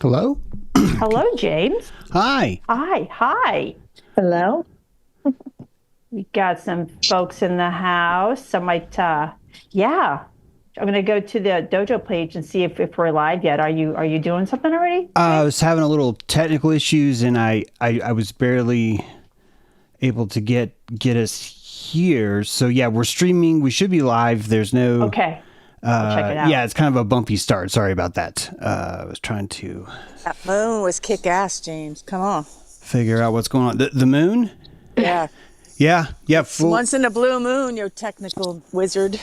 Hello? Hello, James. Hi. Hi. Hello? We got some folks in the house. I might, yeah. I'm gonna go to the dojo page and see if we're live yet. Are you doing something already? I was having a little technical issues and I was barely able to get us here. So yeah, we're streaming. We should be live. There's no Okay. I'll check it out. Yeah, it's kind of a bumpy start. Sorry about that. I was trying to That moon was kick ass, James. Come on. figure out what's going on. The moon? Yeah. Yeah. Once in a blue moon, you technical wizard.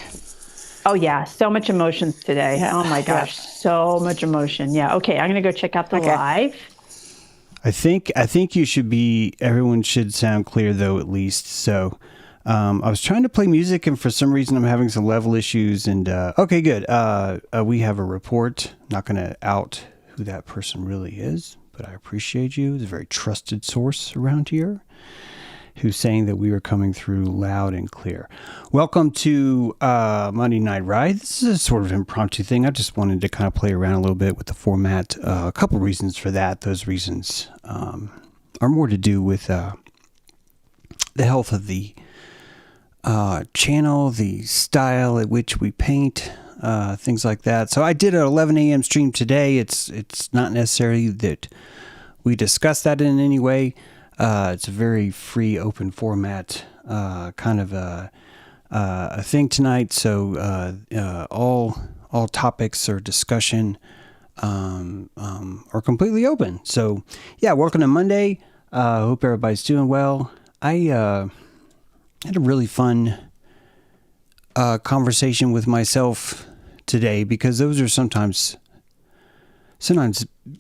Oh yeah, so much emotions today. Yeah. Oh my gosh, so much emotion. Yeah. Okay, I'm gonna go check out the live. I think you should be. Everyone should sound clear though, at least. So, I was trying to play music, and for some reason, I'm having some level issues. And okay, good. We have a report. Not going to out who that person really is, but I appreciate you. It's a very trusted source around here who's saying that we are coming through loud and clear. Welcome to Monday Night Ride. This is a sort of impromptu thing. I just wanted to kind of play around a little bit with the format. A couple reasons for that. Those reasons are more to do with the health of the channel, the style at which we paint, things like that. So I did an 11 a.m. stream today. It's not necessarily that we discuss that in any way. It's a very free, open format, kind of a thing tonight. So all topics or discussion are completely open. So yeah, welcome to Monday. Hope everybody's doing well. I had a really fun conversation with myself today, because those are sometimes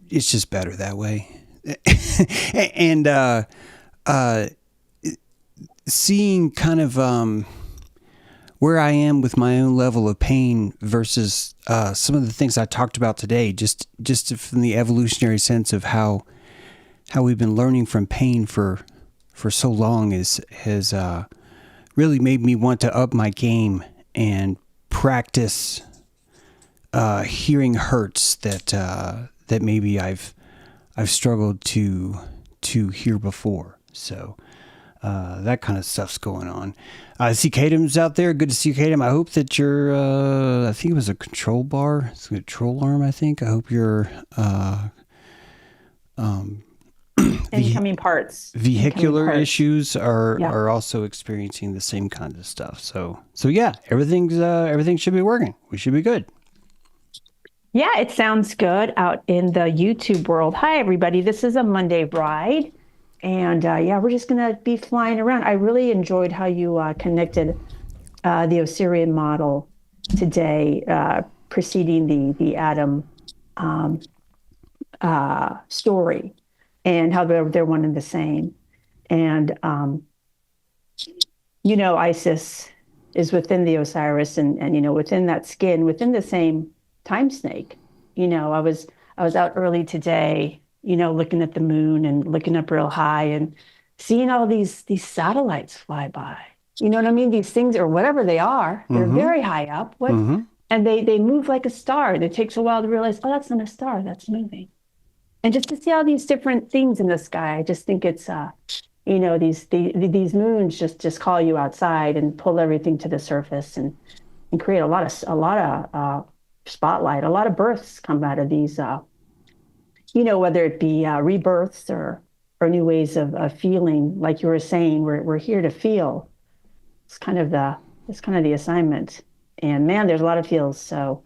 it's just better that way. And seeing kind of where I am with my own level of pain versus some of the things I talked about today, just from the evolutionary sense of how we've been learning from pain for so long has really made me want to up my game and practice hearing hurts that maybe I've struggled to hear before. So that kind of stuff's going on. I see Kadam's out there. Good to see you, Kadam. I hope that you're, I think it was a control bar. It's a control arm, I think. I hope you're Incoming parts. Vehicular issues are also experiencing the same kind of stuff. So yeah, everything should be working. We should be good. Yeah, it sounds good out in the YouTube world. Hi, everybody. This is a Monday Ride. And yeah, we're just going to be flying around. I really enjoyed how you connected the Osirian model today, preceding the Adam story, and how they're one and the same. And, Isis is within the Osiris and within that skin, within the same time snake. I was out early today, looking at the moon and looking up real high and seeing all these satellites fly by. You know what I mean? These things, or whatever they are, they're very high up. And they move like a star. And it takes a while to realize, oh, that's not a star, that's moving. And just to see all these different things in the sky, I just think it's, these moons just call you outside and pull everything to the surface and create a lot of spotlight. A lot of births come out of these, whether it be rebirths or new ways of feeling. Like you were saying, we're here to feel. It's kind of the assignment. And man, there's a lot of feels. So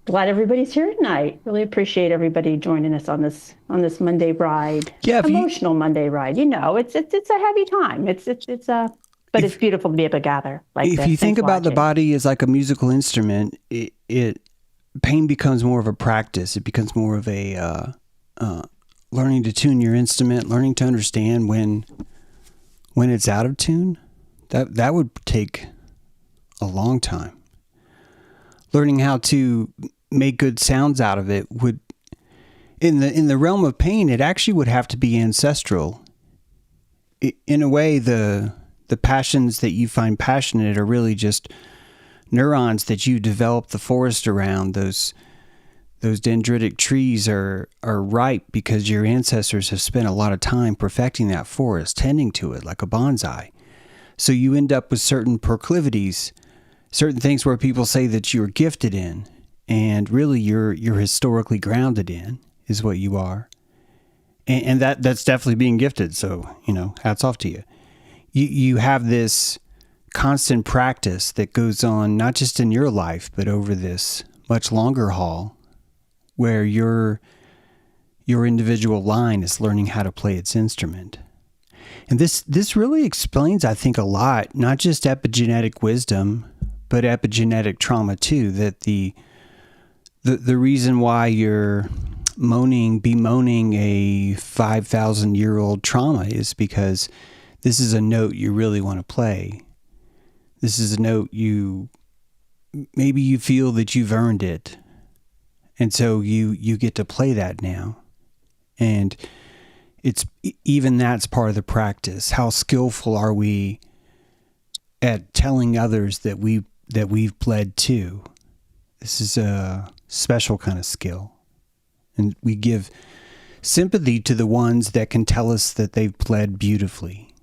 glad everybody's here tonight. Really appreciate everybody joining us on this Monday Ride. Yeah, emotional Monday Ride. It's a heavy time. But it's beautiful to be able to gather like this. If you think about the body as like a musical instrument, pain becomes more of a practice. It becomes more of a learning to tune your instrument, learning to understand when it's out of tune. That would take a long time. Learning how to make good sounds out of it would, in the realm of pain, it actually would have to be ancestral. In a way, the passions that you find passionate are really just neurons that you develop the forest around, those Those dendritic trees are ripe because your ancestors have spent a lot of time perfecting that forest, tending to it like a bonsai. So you end up with certain proclivities, certain things where people say that you're gifted in, and really you're historically grounded in is what you are. And that's definitely being gifted. So, hats off to you. You have this constant practice that goes on not just in your life, but over this much longer haul where your individual line is learning how to play its instrument. And this really explains, I think, a lot, not just epigenetic wisdom, but epigenetic trauma too, that the reason why you're bemoaning a 5,000-year-old trauma is because this is a note you really want to play. This is a note maybe you feel that you've earned it. And so you get to play that now. And that's part of the practice. How skillful are we at telling others that we've pled too? This is a special kind of skill. And we give sympathy to the ones that can tell us that they've pled beautifully.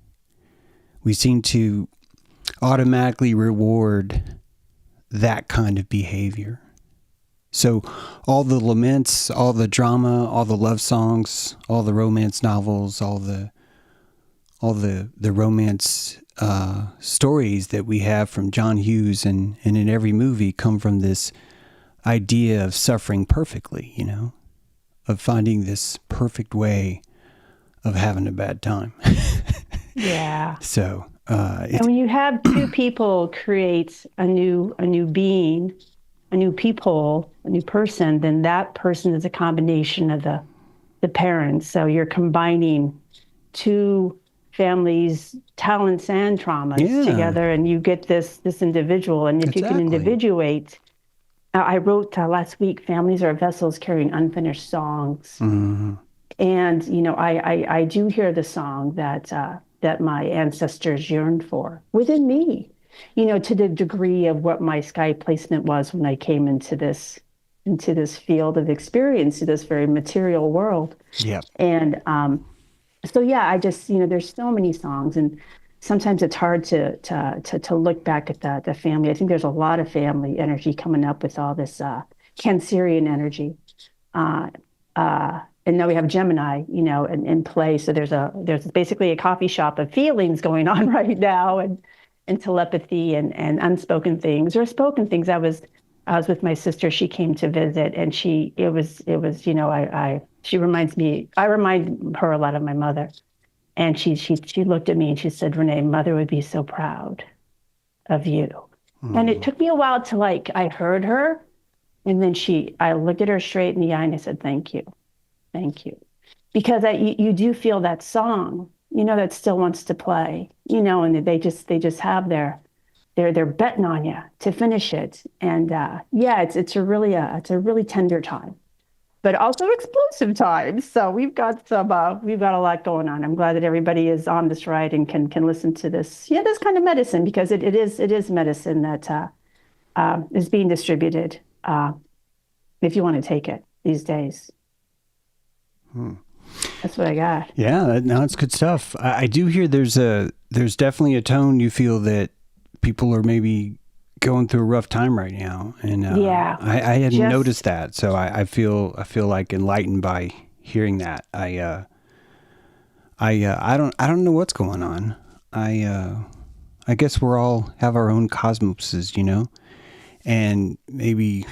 We seem to automatically reward that kind of behavior. So all the laments, all the drama, all the love songs, all the romance novels, all the romance stories that we have from John Hughes and in every movie come from this idea of suffering perfectly, of finding this perfect way of having a bad time. Yeah. So, and when you have two people create a new being, a new people, a new person, then that person is a combination of the parents. So you're combining two families' talents and traumas together, and you get this individual. And if you can individuate, I wrote last week, families are vessels carrying unfinished songs. Mm-hmm. And, I do hear the song that my ancestors yearned for within me, to the degree of what my sky placement was when I came into this field of experience, to this very material world. Yeah. And so, yeah, I just, there's so many songs, and sometimes it's hard to look back at the family. I think there's a lot of family energy coming up with all this Cancerian energy. And now we have Gemini, in play. So there's basically a coffee shop of feelings going on right now, and telepathy and unspoken things or spoken things. I was with my sister. She came to visit, and she reminds me. I remind her a lot of my mother, and she looked at me and she said, "Renee, Mother would be so proud of you." Mm. And it took me a while to I heard her, and then I looked at her straight in the eye and I said, "Thank you. Thank you." Because you do feel that song, that still wants to play, and they just have they're betting on you to finish it. And it's a really tender time, but also explosive time. So we've got a lot going on. I'm glad that everybody is on this ride and can listen to this kind of medicine, because it is medicine that is being distributed if you want to take it these days. That's what I got. Yeah, it's good stuff. I do hear there's definitely a tone you feel that people are maybe going through a rough time right now, and I hadn't noticed that, so I feel like enlightened by hearing that. I don't know what's going on. I guess we're all have our own cosmoses, and maybe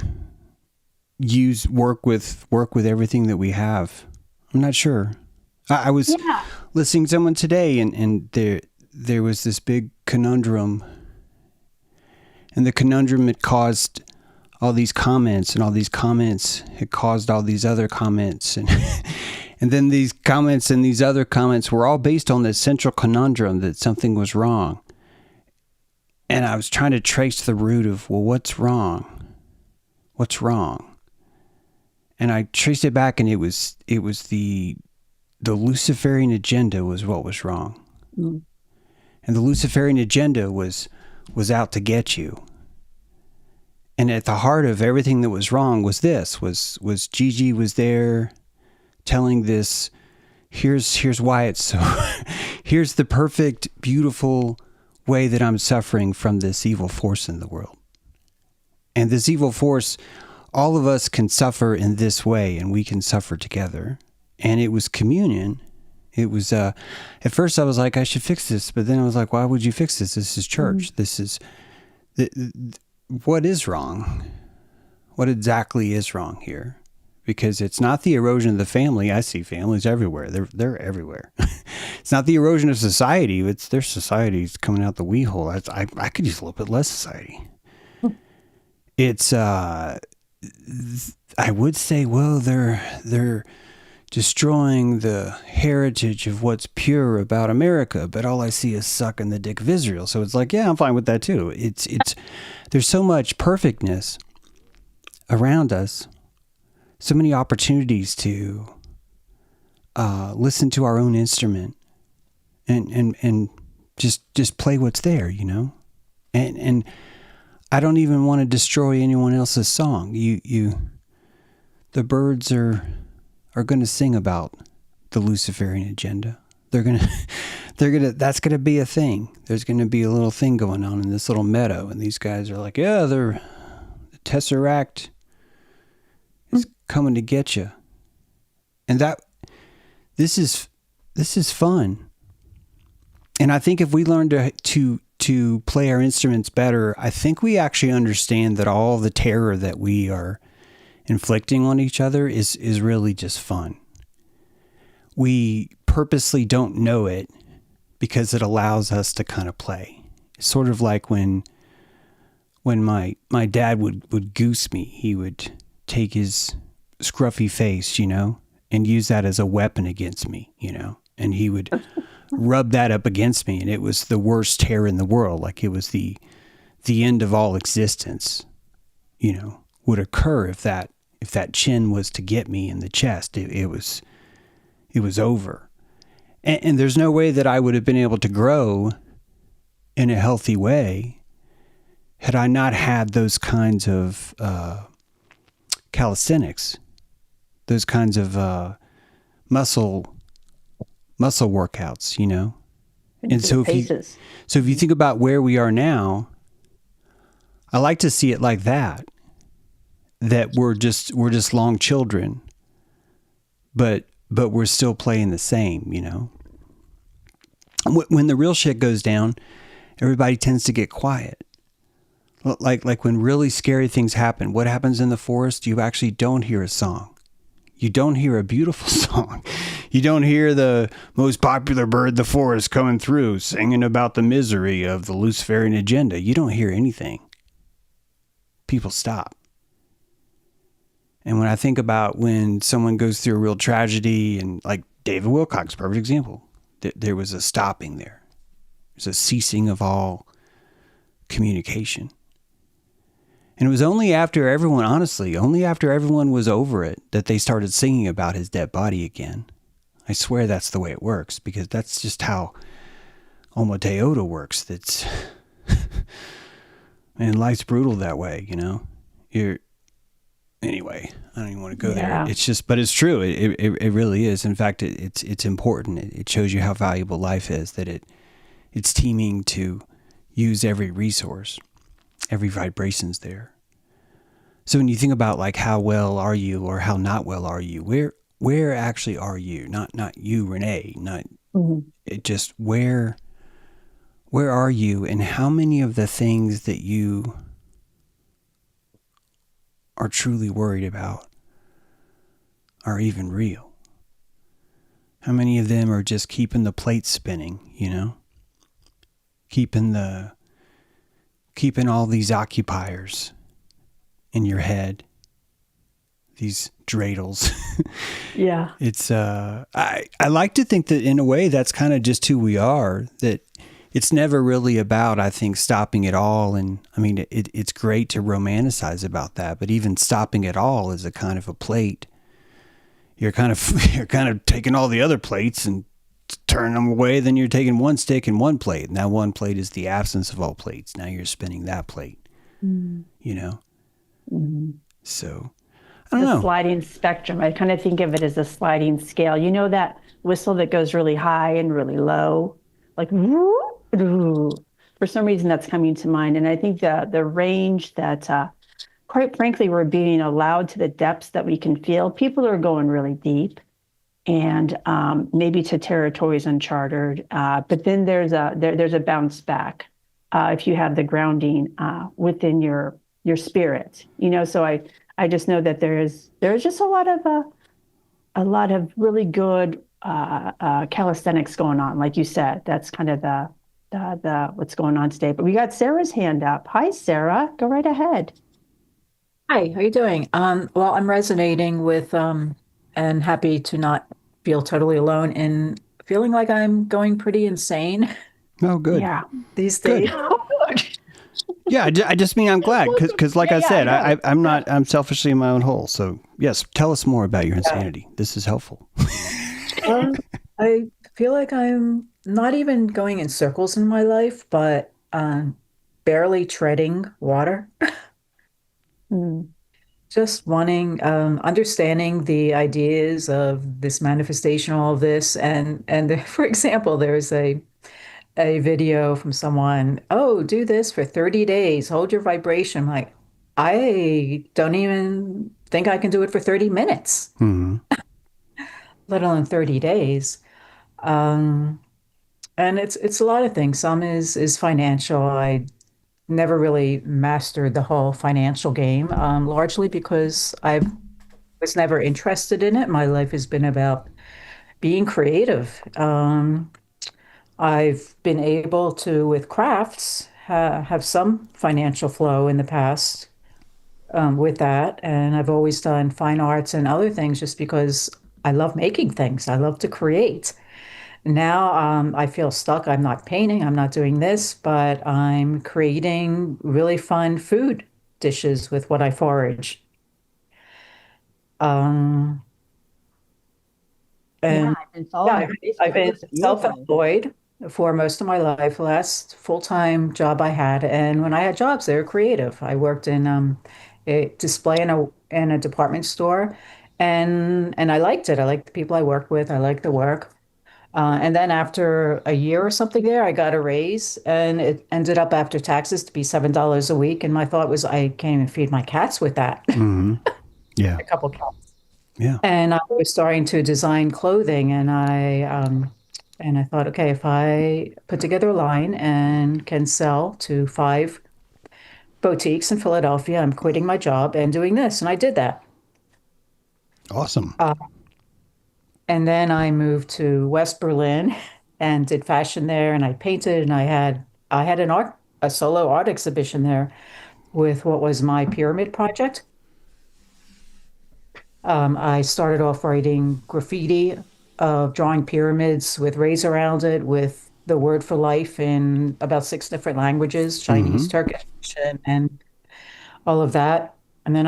work with everything that we have. I'm not sure. I was listening to someone today, and there was this big conundrum, and the conundrum had caused all these comments, and all these comments had caused all these other comments, and and then these comments and these other comments were all based on this central conundrum that something was wrong. And I was trying to trace the root of, well, what's wrong? What's wrong? And I traced it back, and it was the Luciferian agenda was what was wrong. Mm. And the Luciferian agenda was out to get you. And at the heart of everything that was wrong was this, was Gigi was there telling this, here's why it's so, here's the perfect, beautiful way that I'm suffering from this evil force in the world. And this evil force, all of us can suffer in this way, and we can suffer together. And it was communion. It was, at first I was like, I should fix this. But then I was like, why would you fix this? This is church. This is, what is wrong? What exactly is wrong here? Because it's not the erosion of the family. I see families everywhere. They're everywhere. It's not the erosion of society. It's their society's coming out the wee hole. I could use a little bit less society. It's, I would say, well, they're destroying the heritage of what's pure about America, but all I see is sucking the dick of Israel. So it's like, yeah, I'm fine with that too. It's there's so much perfectness around us, so many opportunities to listen to our own instrument and just play what's there, you know? And I don't even want to destroy anyone else's song. The birds are going to sing about the Luciferian agenda. That's going to be a thing. There's going to be a little thing going on in this little meadow. And these guys are like, yeah, the Tesseract is coming to get you. And this is fun. And I think if we learn to play our instruments better, I think we actually understand that all the terror that we are inflicting on each other is really just fun. We purposely don't know it because it allows us to kind of play. It's sort of like when my dad would goose me, he would take his scruffy face, you know, and use that as a weapon against me, you know, and he would rub that up against me, and it was the worst terror in the world. Like it was the end of all existence, you know, would occur if that chin was to get me in the chest. It was over. And there's no way that I would have been able to grow in a healthy way had I not had those kinds of calisthenics, those kinds of muscle workouts, you know. And so if you think about where we are now, I like to see it like that we're just long children, but we're still playing the same, you know. When the real shit goes down, everybody tends to get quiet. Like when really scary things happen, what happens in the forest? You actually don't hear a song. You don't hear a beautiful song. You don't hear the most popular bird in the forest coming through singing about the misery of the Luciferian agenda. You don't hear anything. People stop. And when I think about when someone goes through a real tragedy, and like David Wilcox, perfect example, there was a stopping there. There's a ceasing of all communication. And it was only after everyone was over it that they started singing about his dead body again. I swear that's the way it works, because that's just how Alma Teoda works. That's, man, life's brutal that way, you know? Anyway, I don't even want to go there. It's just, but it's true. It really is. In fact, it's important. It shows you how valuable life is, that it's teaming to use every resource, every vibration's there. So when you think about like how well are you or how not well are you, where actually are you? Not you, Renee, not it, just where are you, and how many of the things that you are truly worried about are even real? How many of them are just keeping the plate spinning, you know? Keeping all these occupiers in your head, these dreidels. Yeah. It's I like to think that in a way that's kind of just who we are, that it's never really about, I think, stopping it all. And I mean, it's great to romanticize about that, but even stopping it all is a kind of a plate. You're kind of taking all the other plates and turning them away. Then you're taking one stick and one plate. And that one plate is the absence of all plates. Now you're spinning that plate, you know? Mhm. So I don't The know. sliding spectrum. I kind of think of it as a sliding scale. You know that whistle that goes really high and really low, like woo, doo. For some reason that's coming to mind. And I think the range that, quite frankly, we're being allowed to the depths that we can feel. People are going really deep, and maybe to territories uncharted. But then there's a bounce back if you have the grounding within your spirit. So I just know that there's just a lot of really good calisthenics going on, like you said. That's kind of the what's going on today. But we got Sarah's hand up. Hi, Sarah. Go right ahead. Hi, how you doing? Well, I'm resonating with and happy to not feel totally alone in feeling like I'm going pretty insane Oh, good. Yeah. these Good. days. Yeah, I just mean I'm glad because like I Yeah, said, I know. I'm selfishly in my own hole. So yes, tell us more about your insanity. This is helpful. Um, I feel like I'm not even going in circles in my life, but barely treading water. Mm. Just wanting, understanding the ideas of this manifestation, all of this, and for example, there's a video from someone, oh, do this for 30 days, hold your vibration. I'm like, I don't even think I can do it for 30 minutes, Hmm. let alone 30 days. Um, and it's a lot of things. Some is financial. I never really mastered the whole financial game, largely because I was never interested in it. My life has been about being creative. I've been able to, with crafts, have some financial flow in the past with that. And I've always done fine arts and other things just because I love making things. I love to create. Now I feel stuck. I'm not painting, I'm not doing this, but I'm creating really fun food dishes with what I forage. Um, Yeah, and I've been yeah, following I've, your I've Facebook. It been looks beautiful. self-employed for most of my life. The last full-time job I had, and when I had jobs, they were creative. I worked in a display in a department store, and I liked it. I liked the people I worked with. I liked the work. And then after a year or something there, I got a raise, and it ended up after taxes to be $7 a week. And my thought was, I can't even feed my cats with that. Hmm. Yeah. A couple cats. Yeah. And I was starting to design clothing, and I thought, okay, if I put together a line and can sell to 5 boutiques in Philadelphia, I'm quitting my job and doing this. And I did that. Awesome. Uh, and then I moved to West Berlin and did fashion there, and I painted, and I had a solo art exhibition there with what was my pyramid project. I started off writing graffiti of drawing pyramids with rays around it, with the word for life in about 6 different languages, Chinese, Hmm. Turkish, and all of that. And then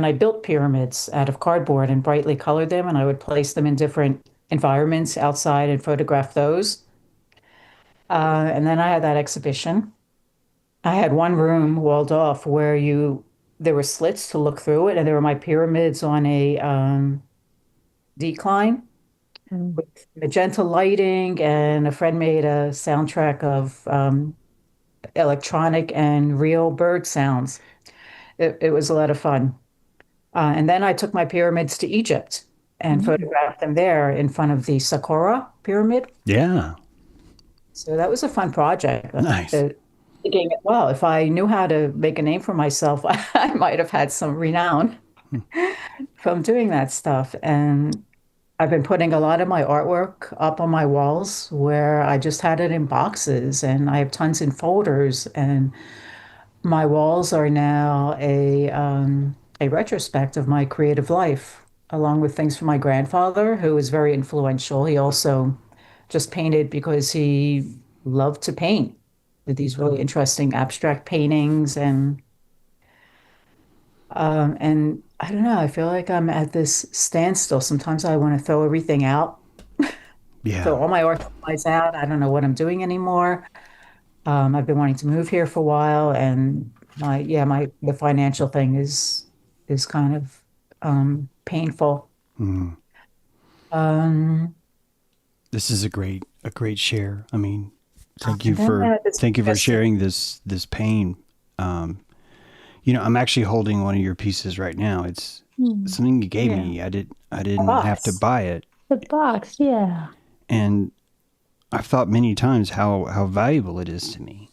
I built pyramids out of cardboard and brightly colored them, and I would place them in different environments outside and photograph those. And then I had that exhibition. I had one room walled off where there were slits to look through it, and there were my pyramids on a decline Mm. with magenta lighting, and a friend made a soundtrack of electronic and real bird sounds. It was a lot of fun. And then I took my pyramids to Egypt and Mm. photographed them there in front of the Saqqara pyramid. Yeah. So that was a fun project. Nice. Thinking, well, if I knew how to make a name for myself, I might have had some renown from doing that stuff. And I've been putting a lot of my artwork up on my walls where I just had it in boxes, and I have tons in folders, and my walls are now a retrospect of my creative life, along with things from my grandfather, who was very influential. He also just painted because he loved to paint, did these really interesting abstract paintings, and I don't know, I feel like I'm at this standstill. Sometimes I want to throw everything out, Yeah. throw all my art supplies out. I don't know what I'm doing anymore. I've been wanting to move here for a while, and the financial thing is kind of painful. Mm. Um, This is a great share. I mean, thank you and then for this thank you for this sharing this pain. Um, I'm actually holding one of your pieces right now. It's something you gave Yeah. me. I didn't have to box. buy it, The box, yeah. and I've thought many times how valuable it is to me,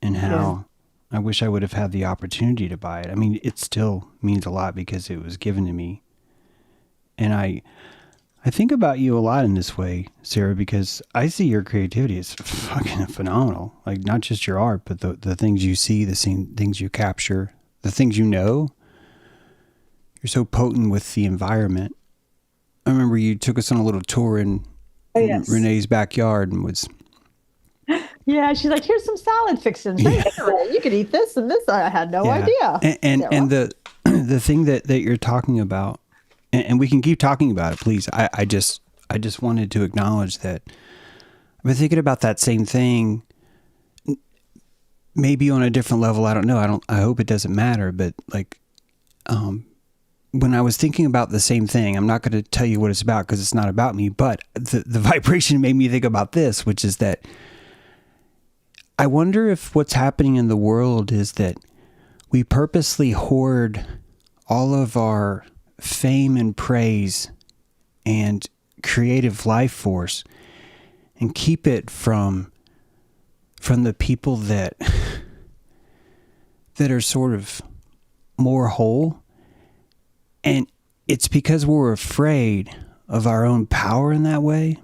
and how I wish I would have had the opportunity to buy it. I mean, it still means a lot because it was given to me, and I think about you a lot in this way, Sarah, because I see your creativity as fucking phenomenal. Like, not just your art, but the things you see, the things you capture, the things you know. You're so potent with the environment. I remember you took us on a little tour in Yes. Renee's backyard and was, Yeah, she's like, here's some salad fixins. Right here. You could eat this and this. I had no yeah. idea. And the thing that you're talking about, and we can keep talking about it, please. I just wanted to acknowledge that I've been thinking about that same thing, maybe on a different level. I don't know. I hope it doesn't matter. But like, when I was thinking about the same thing, I'm not going to tell you what it's about because it's not about me. But the vibration made me think about this, which is that I wonder if what's happening in the world is that we purposely hoard all of our fame and praise and creative life force and keep it from the people that are sort of more whole. And it's because we're afraid of our own power in that way.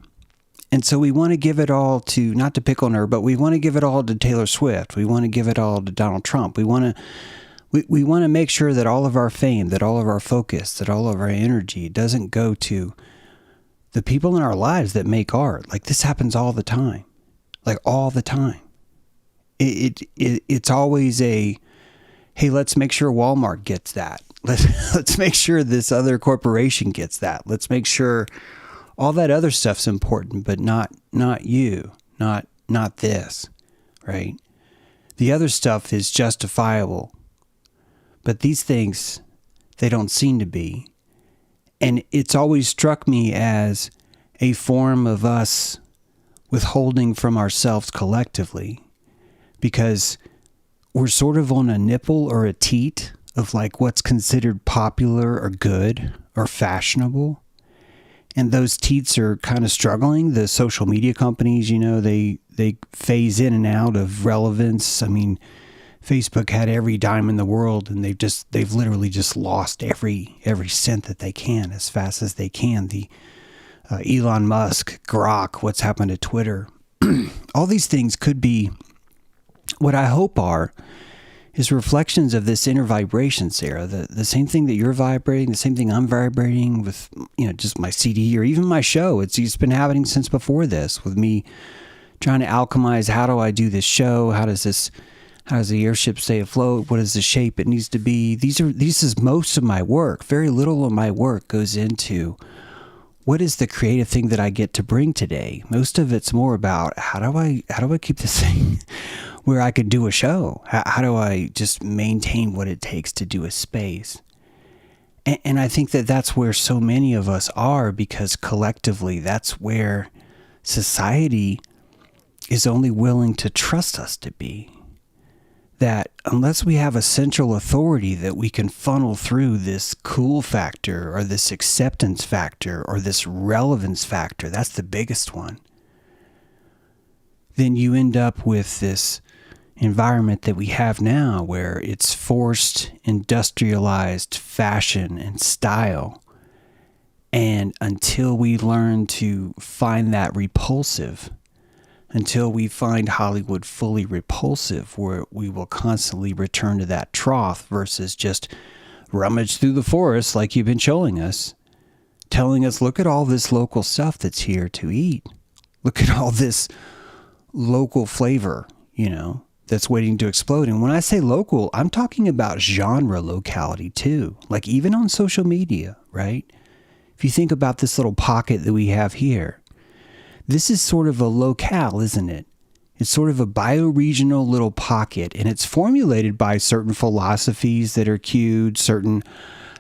And so we want to give it all to, not to pick on her, but we want to give it all to Taylor Swift. We want to give it all to Donald Trump. We want to make sure that all of our fame, that all of our focus, that all of our energy doesn't go to the people in our lives that make art. Like, this happens all the time. Like, all the time. It's always a, hey, let's make sure Walmart gets that. Let's make sure this other corporation gets that. Let's make sure all that other stuff's important, but not you, not this, right? The other stuff is justifiable, but these things, they don't seem to be. And it's always struck me as a form of us withholding from ourselves collectively, because we're sort of on a nipple or a teat of like what's considered popular or good or fashionable. And those teats are kind of struggling. The social media companies, they phase in and out of relevance. I mean, Facebook had every dime in the world, and they've literally just lost every cent that they can as fast as they can. The Elon Musk, Grok, what's happened to Twitter, all these things could be what I hope is reflections of this inner vibration, Sarah. The same thing that you're vibrating, the same thing I'm vibrating with, just my CD or even my show. It's been happening since before this, with me trying to alchemize, how do I do this show? How does the airship stay afloat? What is the shape it needs to be? This is most of my work. Very little of my work goes into what is the creative thing that I get to bring today. Most of it's more about how do I keep this thing where I could do a show? How do I just maintain what it takes to do a space? And I think that that's where so many of us are, because collectively that's where society is only willing to trust us to be. That unless we have a central authority that we can funnel through this cool factor or this acceptance factor or this relevance factor, that's the biggest one, then you end up with this environment that we have now, where it's forced, industrialized fashion and style. And until we learn to find that repulsive, until we find Hollywood fully repulsive, where we will constantly return to that trough versus just rummage through the forest like you've been showing us, telling us, look at all this local stuff that's here to eat. Look at all this local flavor, that's waiting to explode. And when I say local, I'm talking about genre locality too. Like, even on social media, right? If you think about this little pocket that we have here, this is sort of a locale, isn't it? It's sort of a bioregional little pocket, and it's formulated by certain philosophies that are cued, certain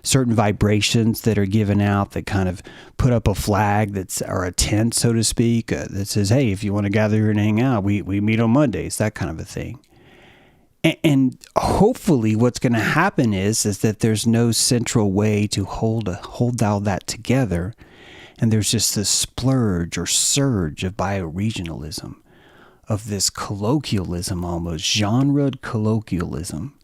vibrations that are given out that kind of put up a flag or a tent, so to speak, that says, hey, if you want to gather here and hang out, we meet on Mondays, that kind of a thing. And hopefully what's going to happen is that there's no central way to hold all that together. And there's just this splurge or surge of bioregionalism, of this colloquialism, almost genred colloquialism.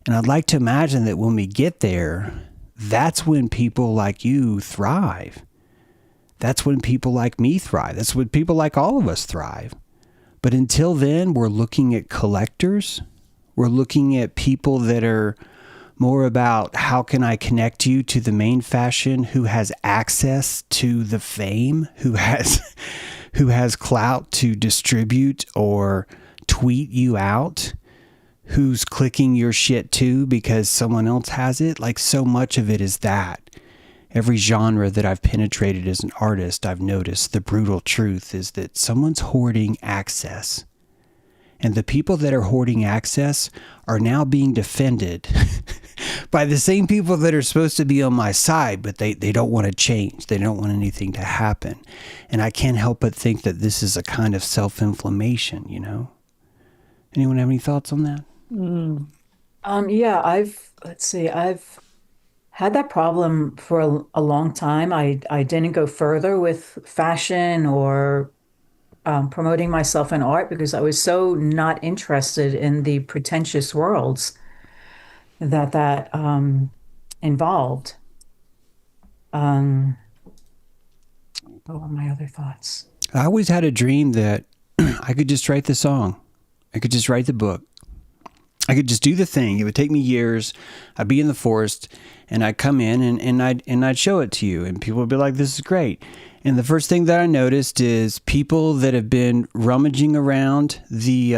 And I'd like to imagine that when we get there, that's when people like you thrive. That's when people like me thrive. That's when people like all of us thrive. But until then, we're looking at collectors. We're looking at people that are more about how can I connect you to the main fashion, who has access to the fame, who has clout to distribute or tweet you out, who's clicking your shit too because someone else has it. Like, so much of it is that. Every genre that I've penetrated as an artist, I've noticed the brutal truth is that someone's hoarding access. And the people that are hoarding access are now being defended by the same people that are supposed to be on my side, but they don't want to change. They don't want anything to happen. And I can't help but think that this is a kind of self-inflammation, you know? Anyone have any thoughts on that? Yeah, I've had that problem for a long time. I didn't go further with fashion or promoting myself in art because I was so not interested in the pretentious worlds that involved. What were my other thoughts? I always had a dream that I could just write the song. I could just write the book. I could just do the thing. It would take me years. I'd be in the forest and I'd come in and I'd show it to you and people would be like, this is great. And the first thing that I noticed is people that have been rummaging around the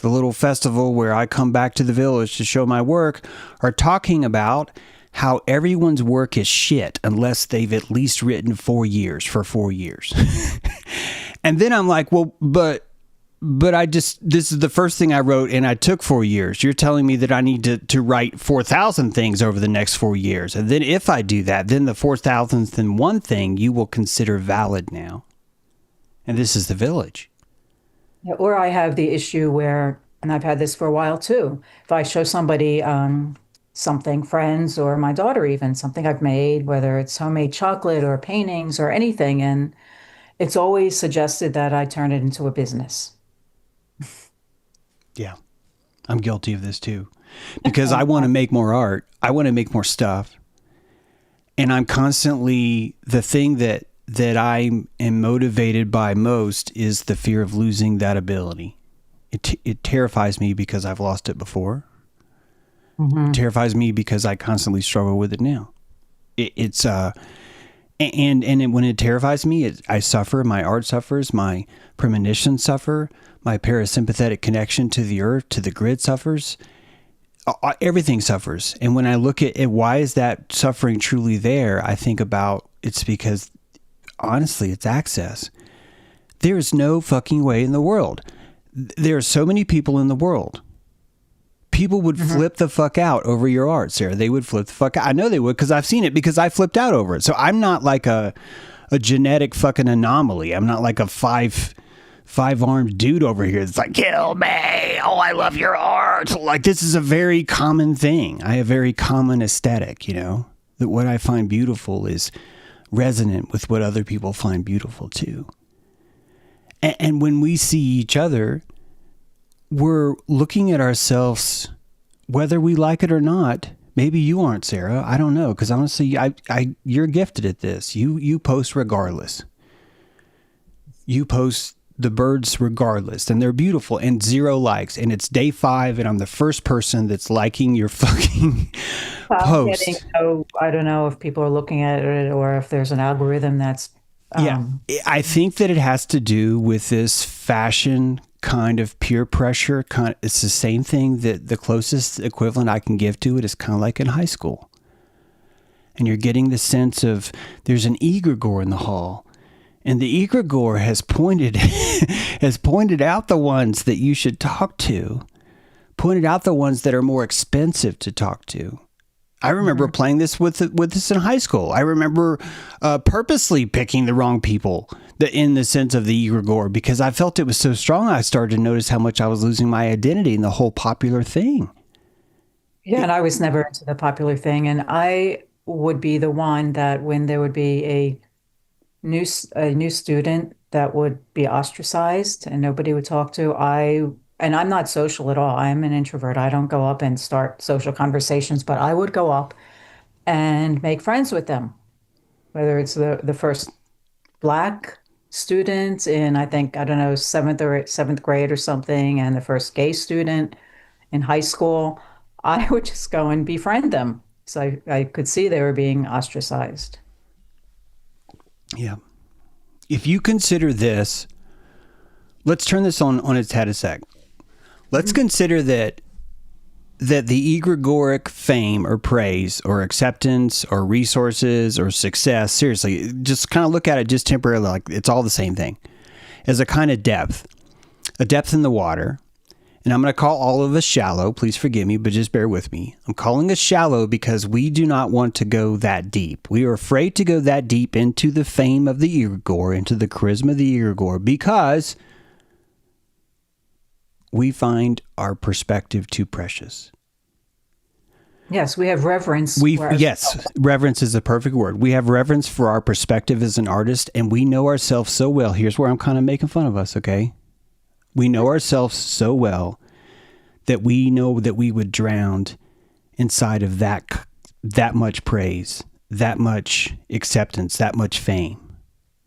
little festival where I come back to the village to show my work are talking about how everyone's work is shit unless they've at least written 4 years for 4 years. And then I'm like, well, but this is the first thing I wrote and I took 4 years. You're telling me that I need to write 4,000 things over the next 4 years. And then if I do that, then the 4,000th and one thing you will consider valid now. And this is the village. Yeah, or I have the issue where, and I've had this for a while too, if I show somebody something, friends or my daughter even, something I've made, whether it's homemade chocolate or paintings or anything, and it's always suggested that I turn it into a business. Yeah, I'm guilty of this too, because I want to make more art. I want to make more stuff. And I'm constantly, the thing that I am motivated by most is the fear of losing that ability. It terrifies me because I've lost it before. Mm-hmm. It terrifies me because I constantly struggle with it now. When it terrifies me, I suffer. My art suffers. My premonitions suffer. My parasympathetic connection to the earth, to the grid suffers. Everything suffers. And when I look at it, why is that suffering truly there? I think about it's because, honestly, it's access. There is no fucking way in the world. There are so many people in the world. People would flip the fuck out over your art, Sarah. They would flip the fuck out. I know they would because I've seen it because I flipped out over it. So I'm not like a genetic fucking anomaly. I'm not like a five-armed dude over here that's like, kill me. Oh, I love your art. Like, this is a very common thing. I have very common aesthetic, you know, that what I find beautiful is resonant with what other people find beautiful too. And when we see each other, we're looking at ourselves, whether we like it or not. Maybe you aren't, Sarah. I don't know. Because honestly, you're gifted at this. You post regardless. You post the birds regardless. And they're beautiful. And 0 likes. And it's day 5. And I'm the first person that's liking your fucking post. I don't know if people are looking at it or if there's an algorithm that's... Yeah. I think that it has to do with this fashion kind of peer pressure. It's the same thing that the closest equivalent I can give to it is kind of like in high school. And you're getting the sense of there's an egregore in the hall And the egregore has pointed has pointed out the ones that you should talk to, pointed out the ones that are more expensive to talk to. I remember playing this with this in high school. I remember purposely picking the wrong people in the sense of the egregore because I felt it was so strong. I started to notice how much I was losing my identity in the whole popular thing. Yeah, and I was never into the popular thing. And I would be the one that when there would be a new student that would be ostracized and nobody would talk to, and I'm not social at all. I'm an introvert. I don't go up and start social conversations, but I would go up and make friends with them, whether it's the first Black student in, I think, I don't know, seventh grade or something, and the first gay student in high school. I would just go and befriend them. So I could see they were being ostracized. Yeah. If you consider this, let's turn this on its head a sec. Let's consider that the egregoric fame or praise or acceptance or resources or success, seriously, just kind of look at it just temporarily, like it's all the same thing, as a kind of depth, a depth in the water. And I'm going to call all of us shallow. Please forgive me, but just bear with me. I'm calling us shallow because we do not want to go that deep. We are afraid to go that deep into the fame of the egregore, into the charisma of the egregore, because we find our perspective too precious. Yes, we have reverence. Yes, reverence is the perfect word. We have reverence for our perspective as an artist, and we know ourselves so well. Here's where I'm kind of making fun of us, okay? We know ourselves so well that we know that we would drown inside of that much praise, that much acceptance, that much fame.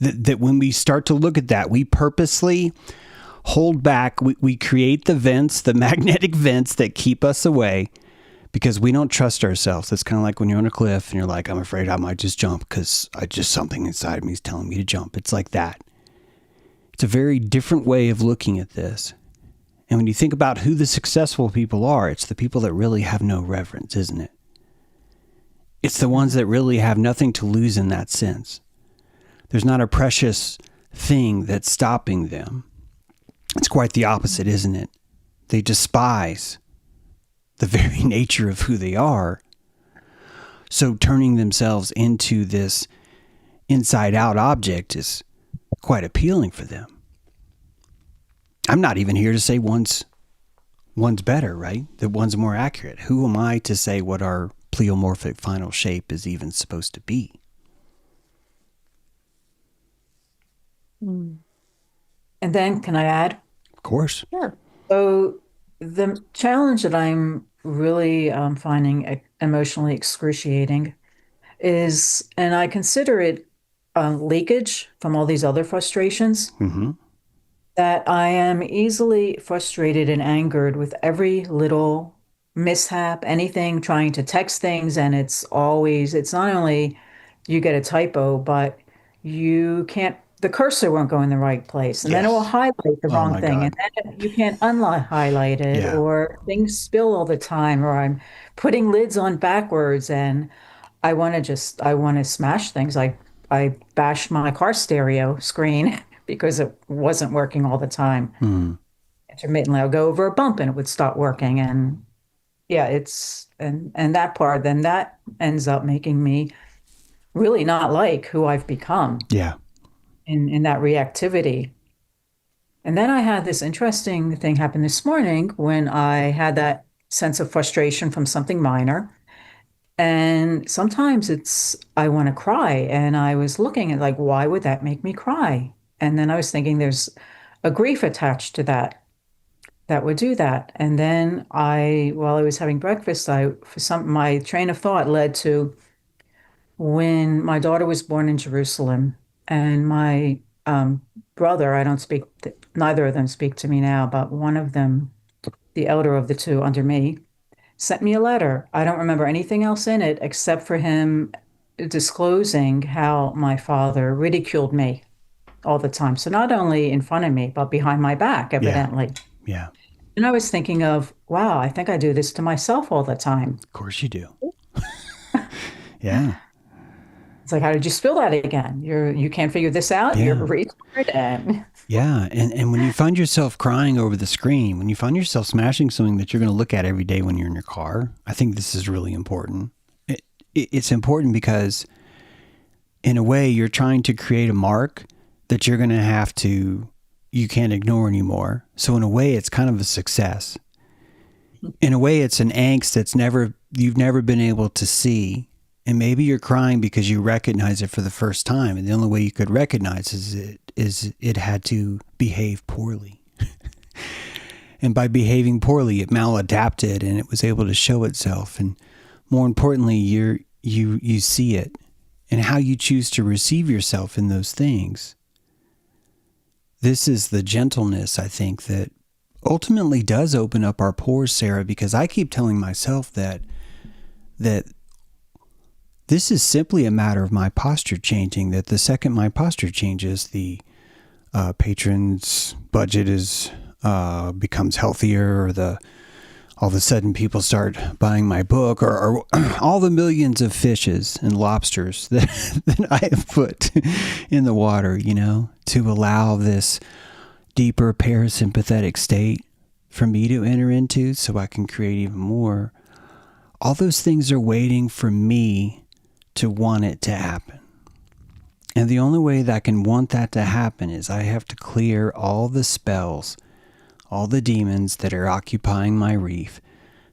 That when we start to look at that, we purposely hold back. We create the vents, the magnetic vents that keep us away because we don't trust ourselves. It's kind of like when you're on a cliff and you're like, I'm afraid I might just jump because something inside me is telling me to jump. It's like that. It's a very different way of looking at this. And when you think about who the successful people are, it's the people that really have no reverence, isn't it? It's the ones that really have nothing to lose in that sense. There's not a precious thing that's stopping them. It's quite the opposite, isn't it? They despise the very nature of who they are. So turning themselves into this inside-out object is quite appealing for them. I'm not even here to say one's better, right? That one's more accurate. Who am I to say what our pleomorphic final shape is even supposed to be? And then can I add? Of course. Sure. So the challenge that I'm really finding emotionally excruciating is, and I consider it leakage from all these other frustrations, that I am easily frustrated and angered with every little mishap, anything, trying to text things, and it's not only you get a typo, but you can't, the cursor won't go in the right place, and then it will highlight the wrong thing, and then you can't unhighlight it, or things spill all the time, or I'm putting lids on backwards, and I want to smash things. I bashed my car stereo screen because it wasn't working all the time. Intermittently, I'll go over a bump and it would stop working. And yeah, and that part, then that ends up making me really not like who I've become. Yeah. In that reactivity. And then I had this interesting thing happen this morning when I had that sense of frustration from something minor. And sometimes I want to cry. And I was looking at, like, why would that make me cry? And then I was thinking there's a grief attached to that would do that. And then while I was having breakfast, my train of thought led to when my daughter was born in Jerusalem, and my brother, neither of them speak to me now, but one of them, the elder of the two under me, sent me a letter. I don't remember anything else in it except for him disclosing how my father ridiculed me all the time. So not only in front of me, but behind my back, evidently. Yeah. And I was thinking of, wow, I think I do this to myself all the time. Of course you do. Yeah. It's like, how did you spill that again? You can't figure this out. You're Yeah. retarded. And Yeah, and when you find yourself crying over the screen, when you find yourself smashing something that you're going to look at every day when you're in your car, I think this is really important. It's important because, in a way, you're trying to create a mark that you're going to you can't ignore anymore. So in a way, it's kind of a success. In a way, it's an angst you've never been able to see. And maybe you're crying because you recognize it for the first time. And the only way you could recognize is it had to behave poorly. And by behaving poorly, it maladapted and it was able to show itself. And more importantly, you see it and how you choose to receive yourself in those things. This is the gentleness, I think, that ultimately does open up our pores, Sarah, because I keep telling myself that this is simply a matter of my posture changing, that the second my posture changes, the patron's budget becomes healthier, or all of a sudden people start buying my book, or all the millions of fishes and lobsters that I have put in the water, to allow this deeper parasympathetic state for me to enter into so I can create even more. All those things are waiting for me to want it to happen. And the only way that I can want that to happen is I have to clear all the spells, all the demons that are occupying my reef,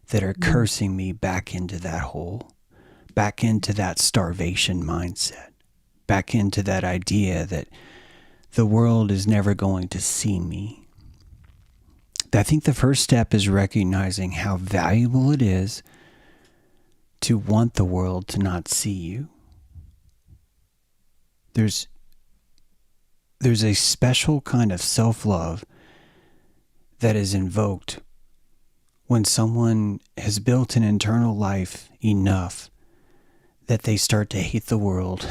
that are cursing me back into that hole, back into that starvation mindset, back into that idea that the world is never going to see me. I think the first step is recognizing how valuable it is to want the world to not see you. There's a special kind of self-love that is invoked when someone has built an internal life enough that they start to hate the world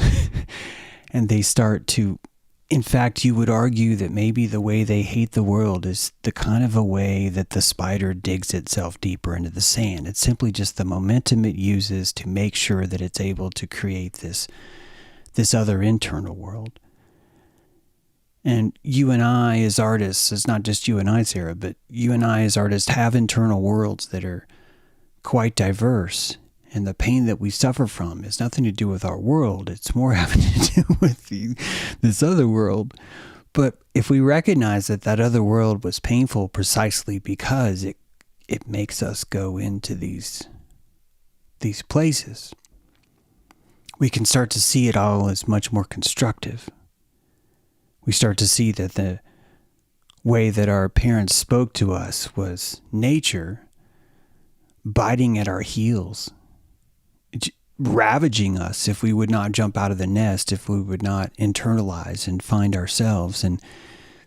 and they start to, in fact, you would argue that maybe the way they hate the world is the kind of a way that the spider digs itself deeper into the sand. It's simply just the momentum it uses to make sure that it's able to create this other internal world. And you and I as artists, it's not just you and I, Sarah, but you and I as artists have internal worlds that are quite diverse. And the pain that we suffer from has nothing to do with our world. It's more having to do with this other world. But if we recognize that other world was painful precisely because it makes us go into these places, we can start to see it all as much more constructive. We start to see that the way that our parents spoke to us was nature biting at our heels, ravaging us if we would not jump out of the nest, if we would not internalize and find ourselves. And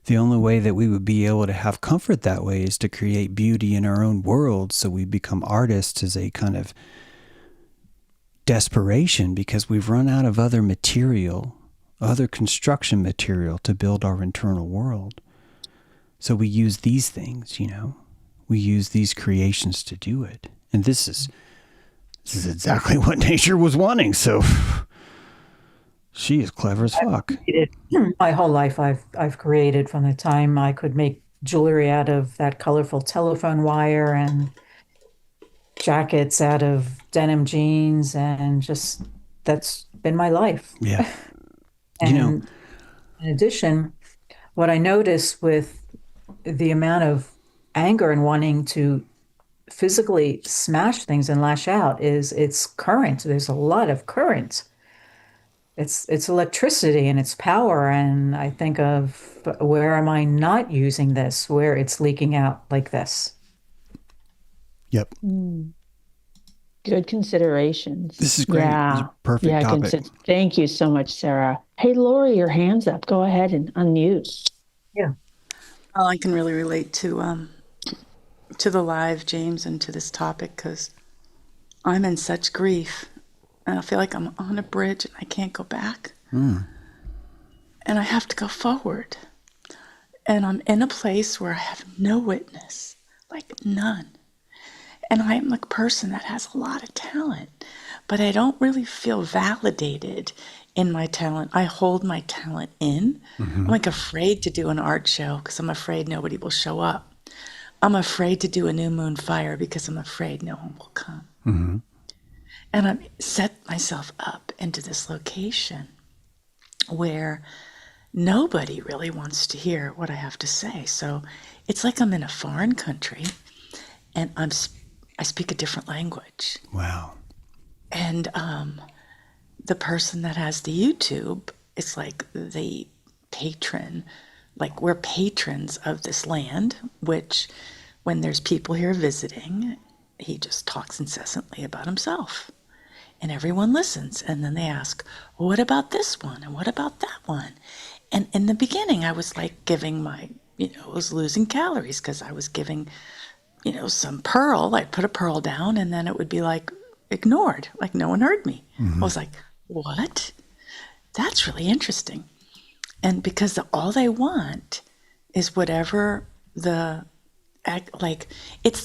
the only way that we would be able to have comfort that way is to create beauty in our own world. So we become artists as a kind of desperation because we've run out of other material, other construction material to build our internal world. So we use these things, we use these creations to do it. And this is exactly what nature was wanting. So she is clever as fuck. My whole life I've created from the time I could make jewelry out of that colorful telephone wire and jackets out of denim jeans, and just that's been my life. Yeah. And in addition, what I notice with the amount of anger and wanting to physically smash things and lash out is it's current. There's a lot of current. It's electricity and it's power. And I think of, where am I not using this, where it's leaking out like this? Yep. Good considerations. This is great. Yeah. This is a perfect topic. Thank you so much, Sarah. Hey, Lori, your hand's up. Go ahead and unmute. Yeah. Well, I can really relate to the live, James, and to this topic because I'm in such grief and I feel like I'm on a bridge and I can't go back. And I have to go forward. And I'm in a place where I have no witness, like none. And I'm a person that has a lot of talent, but I don't really feel validated in my talent. I hold my talent in. I'm like afraid to do an art show because I'm afraid nobody will show up. I'm afraid to do a new moon fire because I'm afraid no one will come. And I set myself up into this location where nobody really wants to hear what I have to say. So it's like I'm in a foreign country and I speak a different language. Wow. And the person that has the YouTube is like the patron. Like we're patrons of this land, which when there's people here visiting, he just talks incessantly about himself. And everyone listens. And then they ask, well, what about this one? And what about that one? And in the beginning, I was like giving I was losing calories because I was giving, some pearl. I'd put a pearl down and then it would be like ignored, like no one heard me. I was like, what? That's really interesting. And because all they want is whatever it's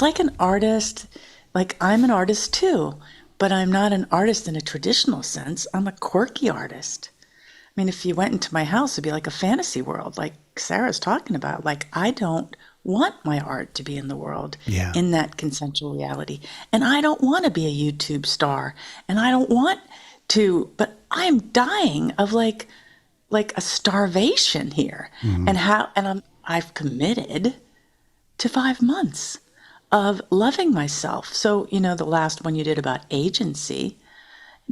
like an artist, like I'm an artist too. But I'm not an artist in a traditional sense. I'm a quirky artist. I mean, if you went into my house, it'd be like a fantasy world, like Sarah's talking about. Like, I don't want my art to be in the world in that consensual reality. And I don't want to be a YouTube star. And I don't want to, but I'm dying of like a starvation here. I've committed to 5 months of loving myself. So, the last one you did about agency,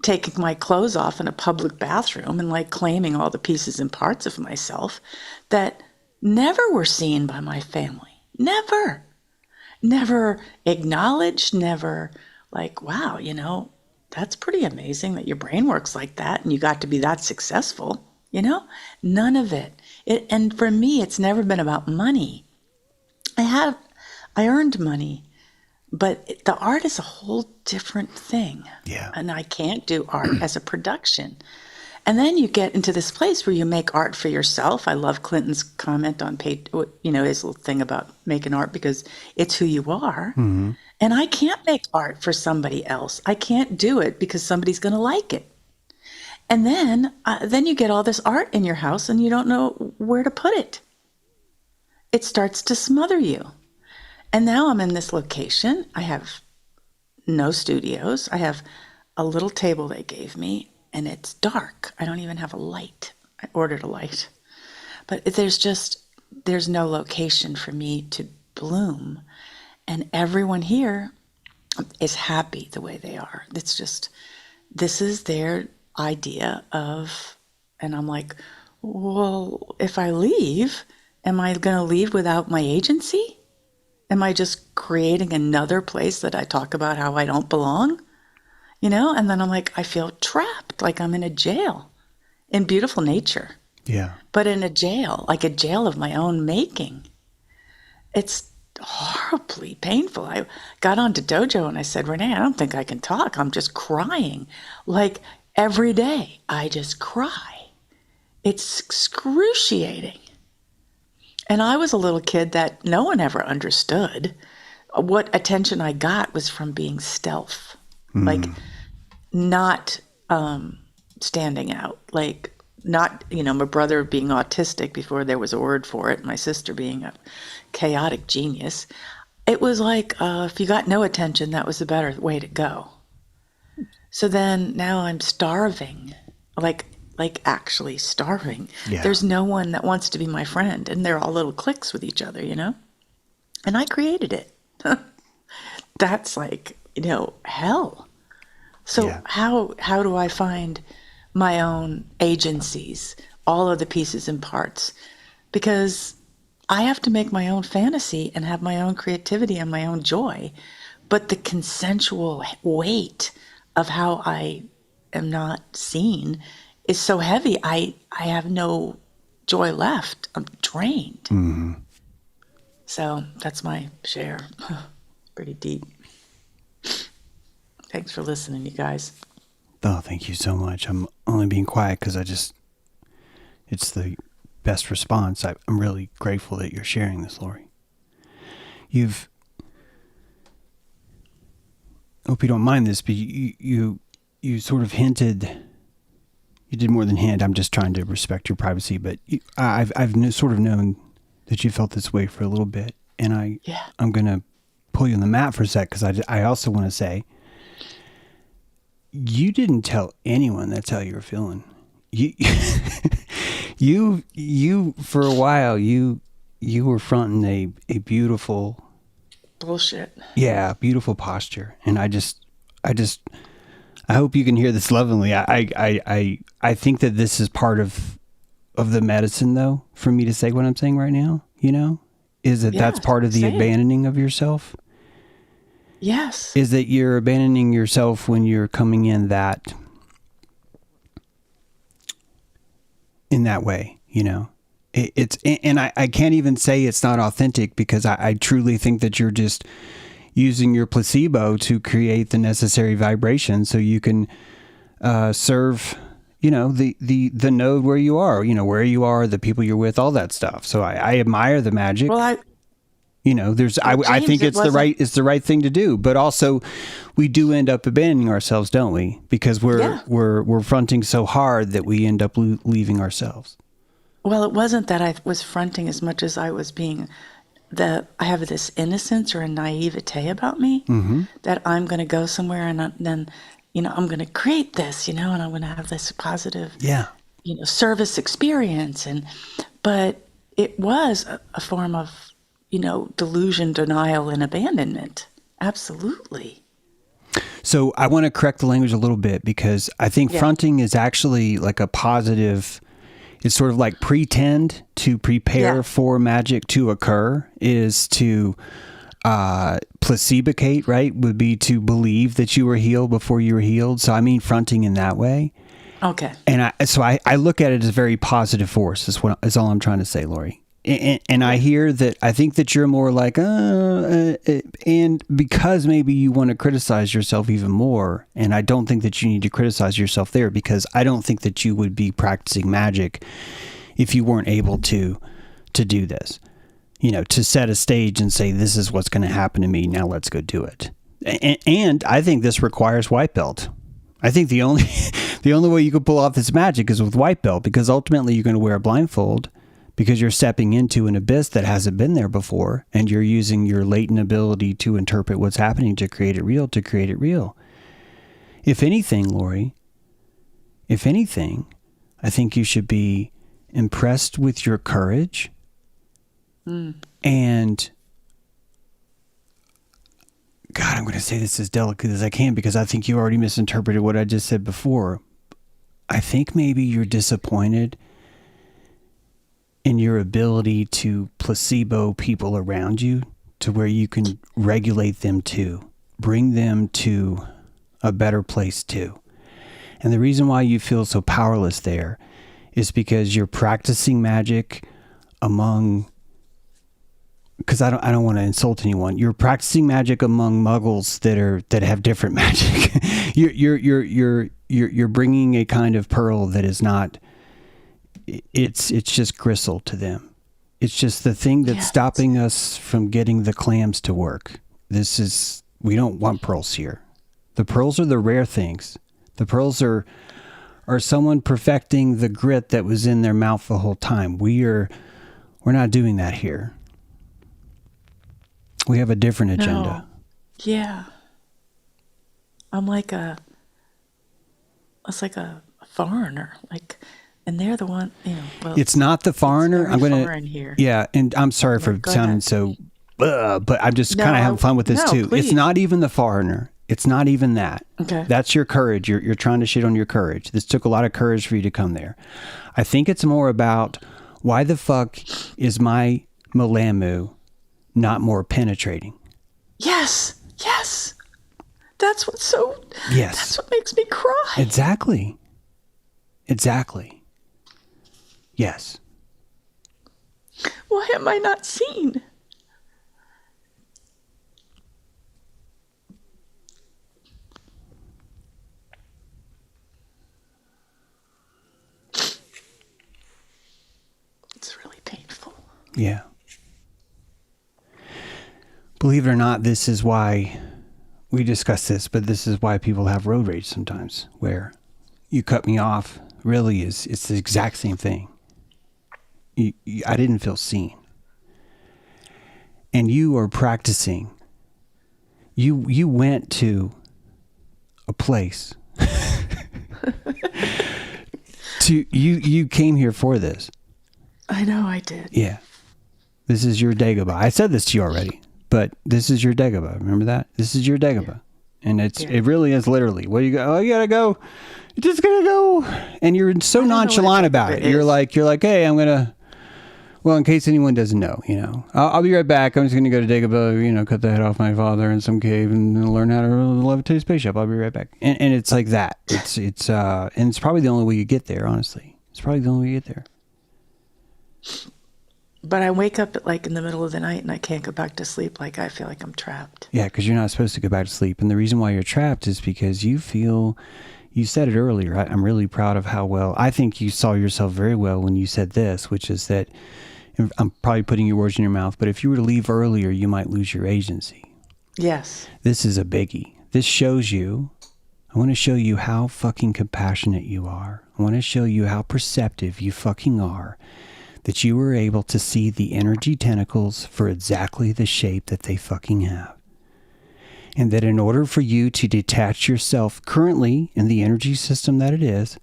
taking my clothes off in a public bathroom and like claiming all the pieces and parts of myself that never were seen by my family. Never acknowledged, never like, wow, that's pretty amazing that your brain works like that and you got to be that successful, None of it. And for me, it's never been about money. I earned money, but the art is a whole different thing. Yeah. And I can't do art as a production. And then you get into this place where you make art for yourself. I love Clinton's comment on his little thing about making art because it's who you are. And I can't make art for somebody else. I can't do it because somebody's going to like it. And then you get all this art in your house and you don't know where to put it. It starts to smother you. And now I'm in this location. I have no studios. I have a little table they gave me, and it's dark. I don't even have a light. I ordered a light. But there's no location for me to bloom. And everyone here is happy the way they are. It's just, this is their idea of, and I'm like, well, if I leave, am I going to leave without my agency? Am I just creating another place that I talk about how I don't belong? And then I'm like, I feel trapped, like I'm in a jail in beautiful nature. Yeah. But in a jail, like a jail of my own making. It's horribly painful. I got onto Dojo and I said, Renee, I don't think I can talk. I'm just crying. Like every day, I just cry. It's excruciating. And I was a little kid that no one ever understood. What attention I got was from being stealth, like not standing out, like not, my brother being autistic before there was a word for it, my sister being a chaotic genius. It was like if you got no attention, that was the better way to go. So then now I'm starving, like actually starving. Yeah. There's no one that wants to be my friend, and they're all little cliques with each other, And I created it. That's like, hell. So how do I find my own agencies, all of the pieces and parts? Because I have to make my own fantasy and have my own creativity and my own joy. But the consensual weight of how I am not seen is so heavy, I have no joy left. I'm drained. So that's my share. Pretty deep. Thanks for listening, you guys. Oh, thank you so much. I'm only being quiet because it's the best response. I'm really grateful that you're sharing this, Lori. I hope you don't mind this, but you sort of hinted You did more than hint. I'm just trying to respect your privacy, but I've sort of known that you felt this way for a little bit, and I'm going to pull you on the mat for a sec because I also want to say you didn't tell anyone that's how you were feeling. You for a while you were fronting a beautiful Bullshit. yeah, beautiful posture, and I hope you can hear this lovingly. I think that this is part of the medicine, though, for me to say what I'm saying right now. You know, is that that's part of the abandoning of yourself. Yes. Is that you're abandoning yourself when you're coming in that way, you know. And I can't even say it's not authentic because I truly think that you're just using your placebo to create the necessary vibration so you can serve, you know, the node where you are, the people you're with, all that stuff. So I admire the magic. Well, James, I think it's the right thing to do, but also we do end up abandoning ourselves, don't we? Because we're fronting so hard that we end up leaving ourselves. Well, it wasn't that I was fronting as much as I was being I have this innocence or a naivete about me that I'm going to go somewhere and then, I'm going to create this, and I'm going to have this positive, service experience. But it was a form of, delusion, denial, and abandonment. Absolutely. So I want to correct the language a little bit because I think fronting is actually like a positive. It's sort of like pretend to prepare for magic to occur is to placebicate, right? Would be to believe that you were healed before you were healed. So I mean fronting in that way. Okay. And I look at it as a very positive force is all I'm trying to say, Lori. And I hear that I think that you're more like, and because maybe you want to criticize yourself even more. And I don't think that you need to criticize yourself there because I don't think that you would be practicing magic if you weren't able to do this, to set a stage and say, this is what's going to happen to me. Now let's go do it. And I think this requires white belt. I think the only way you could pull off this magic is with white belt because ultimately you're going to wear a blindfold. Because you're stepping into an abyss that hasn't been there before, and you're using your latent ability to interpret what's happening to create it real. If anything, Lori, I think you should be impressed with your courage and God, I'm going to say this as delicately as I can because I think you already misinterpreted what I just said before. I think maybe you're disappointed in your ability to placebo people around you to where you can regulate them to, bring them to a better place too. And the reason why you feel so powerless there is because you're practicing magic because I don't want to insult anyone. You're practicing magic among muggles that have different magic. You're bringing a kind of pearl that is not. It's just gristle to them. It's just the thing that's stopping us from getting the clams to work. We don't want pearls here. The pearls are the rare things. The pearls are someone perfecting the grit that was in their mouth the whole time. We're not doing that here. We have a different agenda. No. Yeah. I'm like a foreigner, and they're the one, well, it's not the foreigner. I'm going to here. Yeah, and I'm sorry for sounding so but I'm just kind of having fun with this too. Please. It's not even the foreigner. It's not even that. Okay. That's your courage. You're trying to shit on your courage. This took a lot of courage for you to come there. I think it's more about why the fuck is my Malamu not more penetrating? Yes. That's what's Yes. That's what makes me cry. Exactly. Yes. Why am I not seen? It's really painful. Yeah. Believe it or not, this is why we discuss this, but this is why people have road rage sometimes, where you cut me off really is, it's the exact same thing. I didn't feel seen. And you are practicing. You went to a place. You came here for this. I know I did. Yeah. This is your Dagobah. I said this to you already, but this is your Dagobah. Remember that? This is your Dagobah. And it really is literally. Well, you go, oh, you gotta go. You're just gonna go. And you're so nonchalant about it. You're like, hey, I'm gonna, well, in case anyone doesn't know, I'll be right back. I'm just gonna go to Dagobah, cut the head off my father in some cave and learn how to levitate a spaceship. I'll be right back. And it's like that. And it's probably the only way you get there, honestly. It's probably the only way you get there. But I wake up at in the middle of the night and I can't go back to sleep. I feel like I'm trapped. Yeah, because you're not supposed to go back to sleep. And the reason why you're trapped is because you said it earlier. I'm really proud of how well, I think you saw yourself very well when you said this, which is that, I'm probably putting your words in your mouth, but if you were to leave earlier, you might lose your agency. Yes. This is a biggie. This shows you, I want to show you how fucking compassionate you are. I want to show you how perceptive you fucking are. That you were able to see the energy tentacles for exactly the shape that they fucking have. And that in order for you to detach yourself currently in the energy system that it is,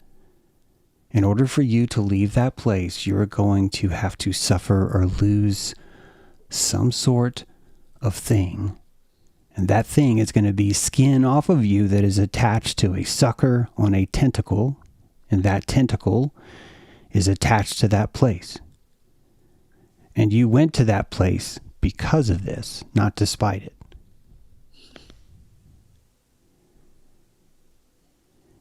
in order for you to leave that place, you're going to have to suffer or lose some sort of thing. And that thing is going to be skin off of you that is attached to a sucker on a tentacle. And that tentacle is attached to that place. And you went to that place because of this, not despite it.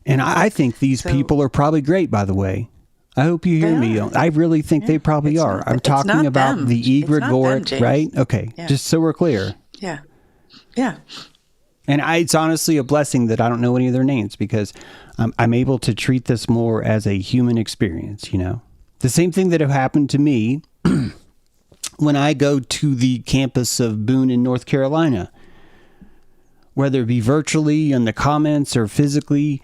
And I think these people are probably great, by the way. I hope you hear me. I really think they probably are. I'm talking about the egregoric, right? Okay, just so we're clear. Yeah. Yeah. And it's honestly a blessing that I don't know any of their names because I'm able to treat this more as a human experience, The same thing that have happened to me when I go to the campus of Boone in North Carolina, whether it be virtually in the comments or physically,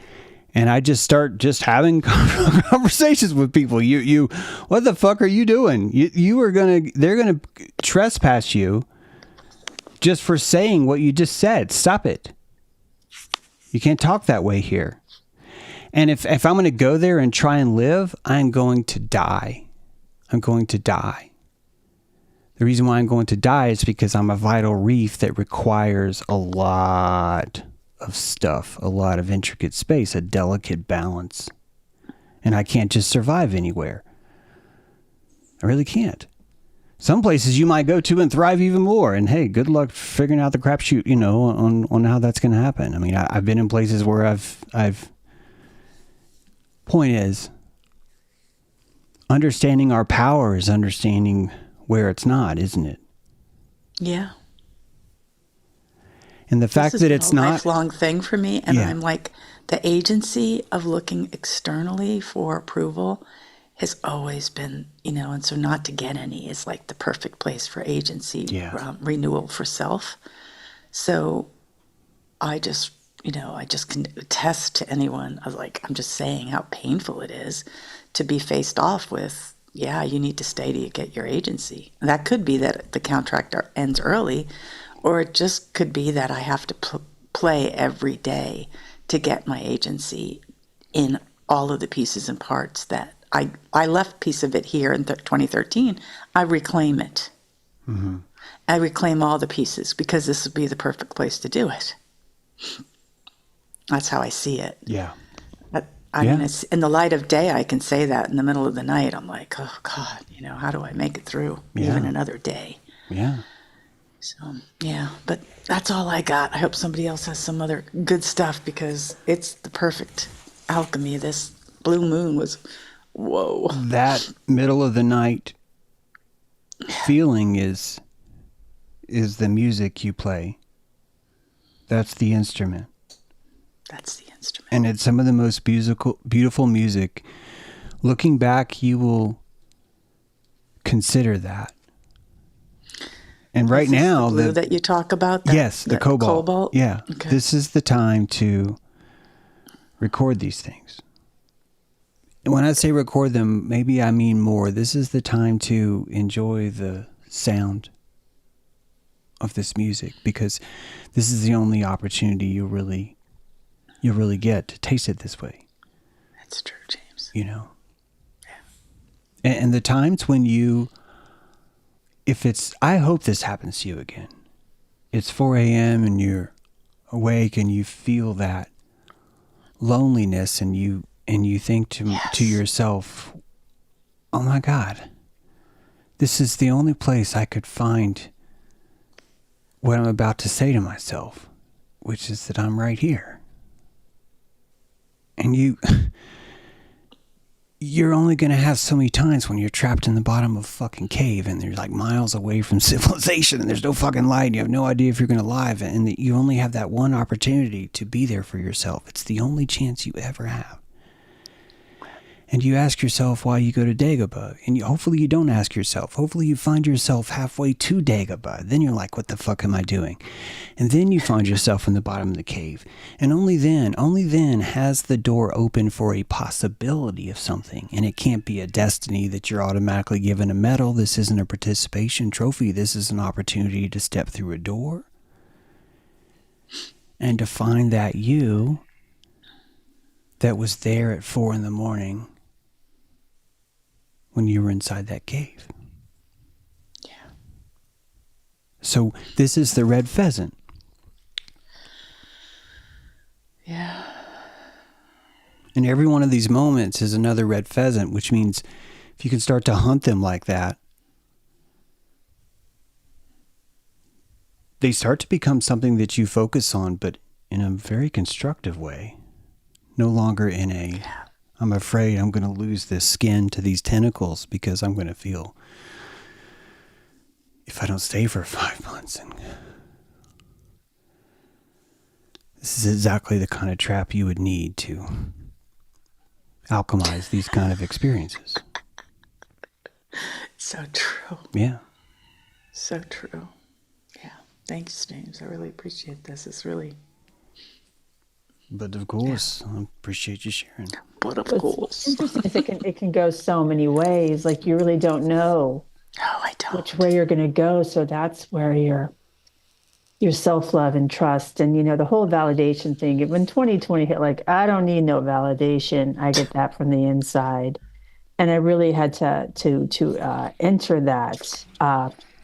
and I just start just having conversations with people. You, what the fuck are you doing? They're gonna trespass you just for saying what you just said. Stop it. You can't talk that way here. And if I'm going to go there and try and live, I'm going to die. I'm going to die. The reason why I'm going to die is because I'm a vital reef that requires a lot of stuff, a lot of intricate space, a delicate balance. And I can't just survive anywhere. I really can't. Some places you might go to and thrive even more. And hey, good luck figuring out the crapshoot, on how that's going to happen. I mean, I've been in places where I've. Point is, understanding our power is understanding where it's not, isn't it? Yeah. And the fact that it's not a lifelong thing for me, and I'm like, the agency of looking externally for approval has always been, and so not to get any is like the perfect place for agency, renewal for self. So I just can attest to anyone. I'm just saying how painful it is to be faced off with, you need to stay to get your agency. And that could be that the contract ends early, or it just could be that I have to play every day to get my agency in all of the pieces and parts that I left piece of it here in 2013. I reclaim it. Mm-hmm. I reclaim all the pieces because this would be the perfect place to do it. That's how I see it. Yeah. But I mean, it's in the light of day, I can say that. In the middle of the night, I'm like, oh God, how do I make it through even another day? Yeah. So, but that's all I got. I hope somebody else has some other good stuff because it's the perfect alchemy. This blue moon was, whoa. That middle of the night feeling is the music you play. That's the instrument. That's the instrument. And it's some of the most beautiful music. Looking back, you will consider that. And right now, the blue that you talk about. Yes, the cobalt. Yeah, okay. This is the time to record these things. when I say record them, maybe I mean more. This is the time to enjoy the sound of this music, because this is the only opportunity you really get to taste it this way. That's true, James. You know? And the times when I hope this happens to you again. It's 4 a.m. and you're awake and you feel that loneliness, and you think to yourself, oh my God, this is the only place I could find what I'm about to say to myself, which is that I'm right here. And you're only going to have so many times when you're trapped in the bottom of a fucking cave and you're like miles away from civilization and there's no fucking light and you have no idea if you're going to live, and that you only have that one opportunity to be there for yourself. It's the only chance you ever have. And you ask yourself why you go to Dagobah, and hopefully you don't ask yourself. Hopefully you find yourself halfway to Dagobah. Then you're like, what the fuck am I doing? And then you find yourself in the bottom of the cave. And only then has the door open for a possibility of something. And it can't be a destiny that you're automatically given a medal. This isn't a participation trophy. This is an opportunity to step through a door and to find that you that was there at 4 a.m. when you were inside that cave. Yeah. So this is the red pheasant. Yeah. And every one of these moments is another red pheasant, which means if you can start to hunt them like that, they start to become something that you focus on, but in a very constructive way. No longer in a, I'm afraid I'm going to lose this skin to these tentacles because I'm going to feel, if I don't stay for 5 months. And this is exactly the kind of trap you would need to alchemize these kind of experiences. So true. Yeah. So true. Yeah. Thanks, James. I really appreciate this. It's really... But of course, I appreciate you sharing. But of It's course. interesting because it can go so many ways. Like you really don't know No, I don't. which way you're going to go. So that's where your self-love and trust, and the whole validation thing. When 2020 hit, like, I don't need no validation. I get that from the inside, and I really had to enter that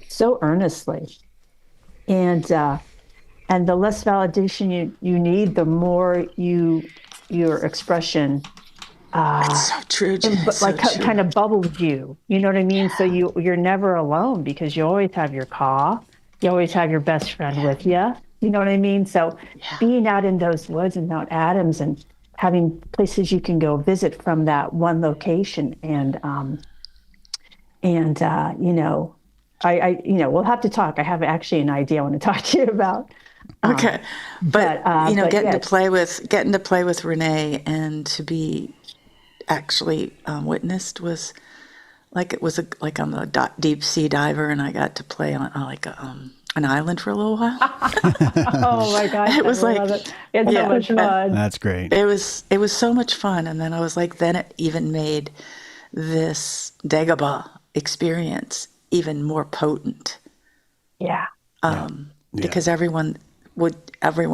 so earnestly, and the less validation you need, the more your expression It's so true, James. but like so true. kind of bubbles you. You know what I mean? So you're never alone because you always have your car. You always have your best friend with you. You know what I mean? So being out in those woods and Mount Adams and having places you can go visit from that one location, and we'll have to talk. I have actually an idea I want to talk to you about. Okay, but getting yes. to play with Renee and to be actually witnessed was like like I'm a deep sea diver, and I got to play on an island for a little while. Oh my gosh, It was I like- love it. It's so much fun. That's great. It was so much fun, and then I was like, then it even made this Dagobah experience even more potent. Yeah. Because everyone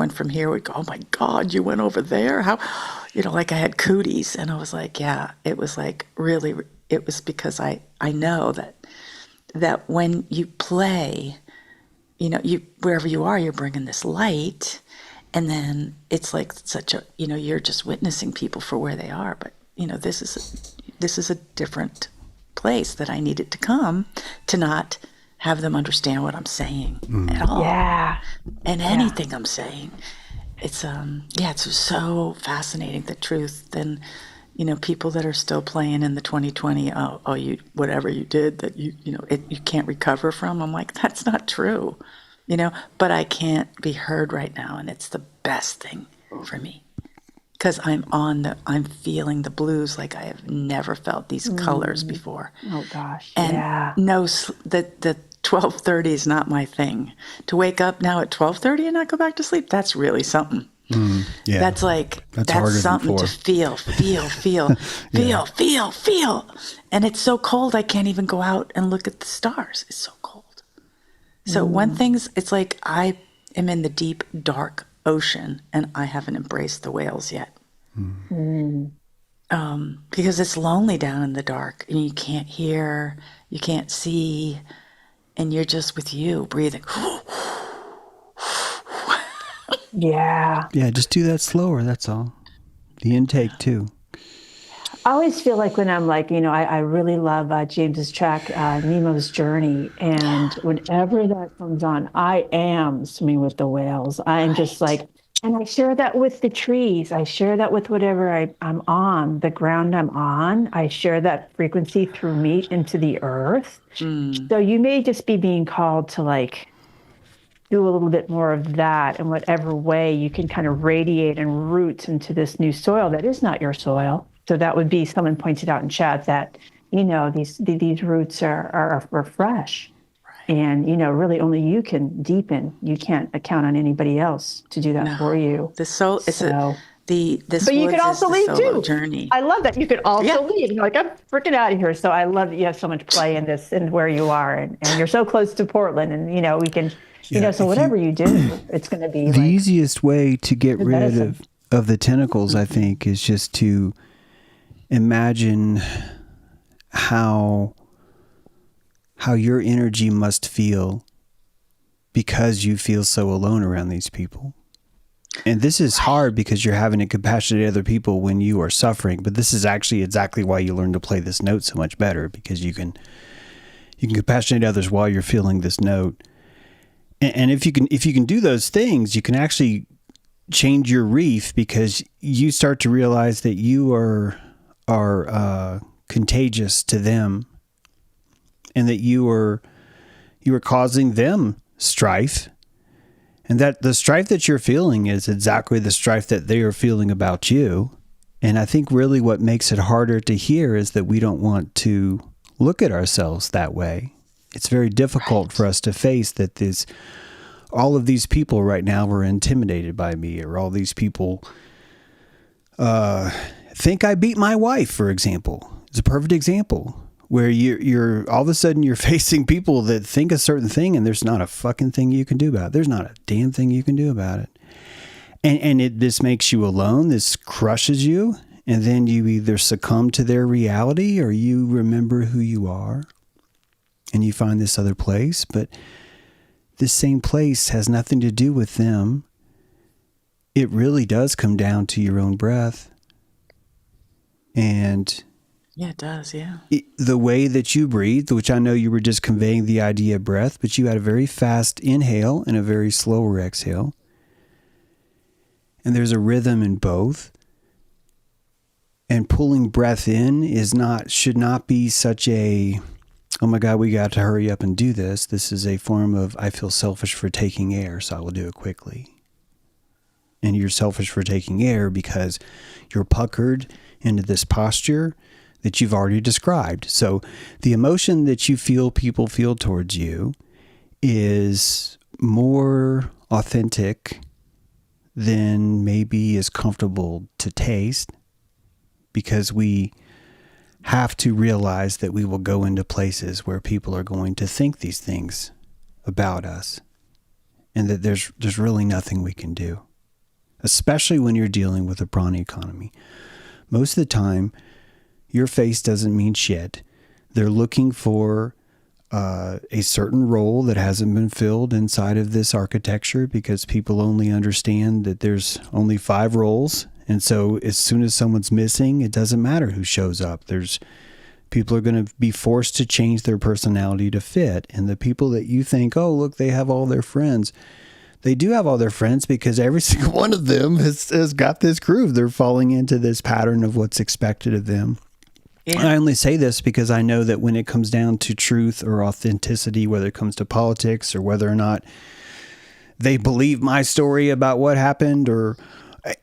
from here would go, oh my God, you went over there? How, like I had cooties. And I was like, yeah, it was like really, it was because I know that when you play, wherever you are, you're bringing this light. And then it's like such a, you're just witnessing people for where they are. But, this is a different place that I needed to come to not have them understand what I'm saying at all. Yeah. And anything I'm saying. It's it's so fascinating, the truth. Then, people that are still playing in the 2020, you whatever you did that you can't recover from. I'm like, that's not true. But I can't be heard right now, and it's the best thing for me. Because I'm feeling the blues like I have never felt these colors before. Oh gosh. And yeah. the 12:30 is not my thing. To wake up now at 12:30 and not go back to sleep, that's really something. Yeah. That's like, That's harder that's than something 4. to feel. And it's so cold, I can't even go out and look at the stars. It's so cold. So it's like I am in the deep, dark ocean and I haven't embraced the whales yet. Because it's lonely down in the dark and you can't hear, you can't see, and you're just with you breathing. Yeah. Yeah, just do that slower. That's all. The intake too. I always feel like when I'm like, I really love James's track, Nemo's Journey. And whenever that comes on, I am swimming with the whales. I'm just like, and I share that with the trees. I share that with whatever I'm on, the ground I'm on. I share that frequency through me into the earth. So you may just be being called to like do a little bit more of that in whatever way you can kind of radiate and root into this new soil that is not your soil. So that would be, someone pointed out in chat that, these roots are fresh. Right. And, really only you can deepen. You can't count on anybody else to do that for you. This but you can also leave too. Journey. I love that you can also leave. You're like, I'm freaking out of here. So I love that you have so much play in this and where you are, and you're so close to Portland, and we can, so whatever you do, it's going to be the easiest way to get rid of the tentacles, I think, is just to imagine how your energy must feel because you feel so alone around these people. And this is hard because you're having to compassionate other people when you are suffering, but this is actually exactly why you learn to play this note so much better, because you can compassionate others while you're feeling this note. And if you can do those things, you can actually change your reef, because you start to realize that you are contagious to them, and that you are causing them strife, and that the strife that you're feeling is exactly the strife that they are feeling about you. And I think really what makes it harder to hear is that we don't want to look at ourselves that way. It's very difficult for us to face that all of these people right now are intimidated by me, or all these people think I beat my wife, for example. It's a perfect example where you're all of a sudden you're facing people that think a certain thing, and there's not a fucking thing you can do about it. There's not a damn thing you can do about it. And this makes you alone. This crushes you. And then you either succumb to their reality, or you remember who you are and you find this other place. But this same place has nothing to do with them. It really does come down to your own breath. And yeah, it does. Yeah. The way that you breathe, which I know you were just conveying the idea of breath, but you had a very fast inhale and a very slower exhale. And there's a rhythm in both. And pulling breath in should not be such a, oh my God, we got to hurry up and do this. This is a form of, I feel selfish for taking air, so I will do it quickly. And you're selfish for taking air because you're puckered into this posture that you've already described. So the emotion that you feel people feel towards you is more authentic than maybe is comfortable to taste, because we have to realize that we will go into places where people are going to think these things about us, and that there's really nothing we can do, especially when you're dealing with a prana economy. Most of the time, your face doesn't mean shit. They're looking for a certain role that hasn't been filled inside of this architecture, because people only understand that there's only 5 roles. And so as soon as someone's missing, it doesn't matter who shows up. People are going to be forced to change their personality to fit. And the people that you think, oh, look, they have all their friends. They do have all their friends, because every single one of them has got this groove. They're falling into this pattern of what's expected of them. Yeah. I only say this because I know that when it comes down to truth or authenticity, whether it comes to politics or whether or not they believe my story about what happened or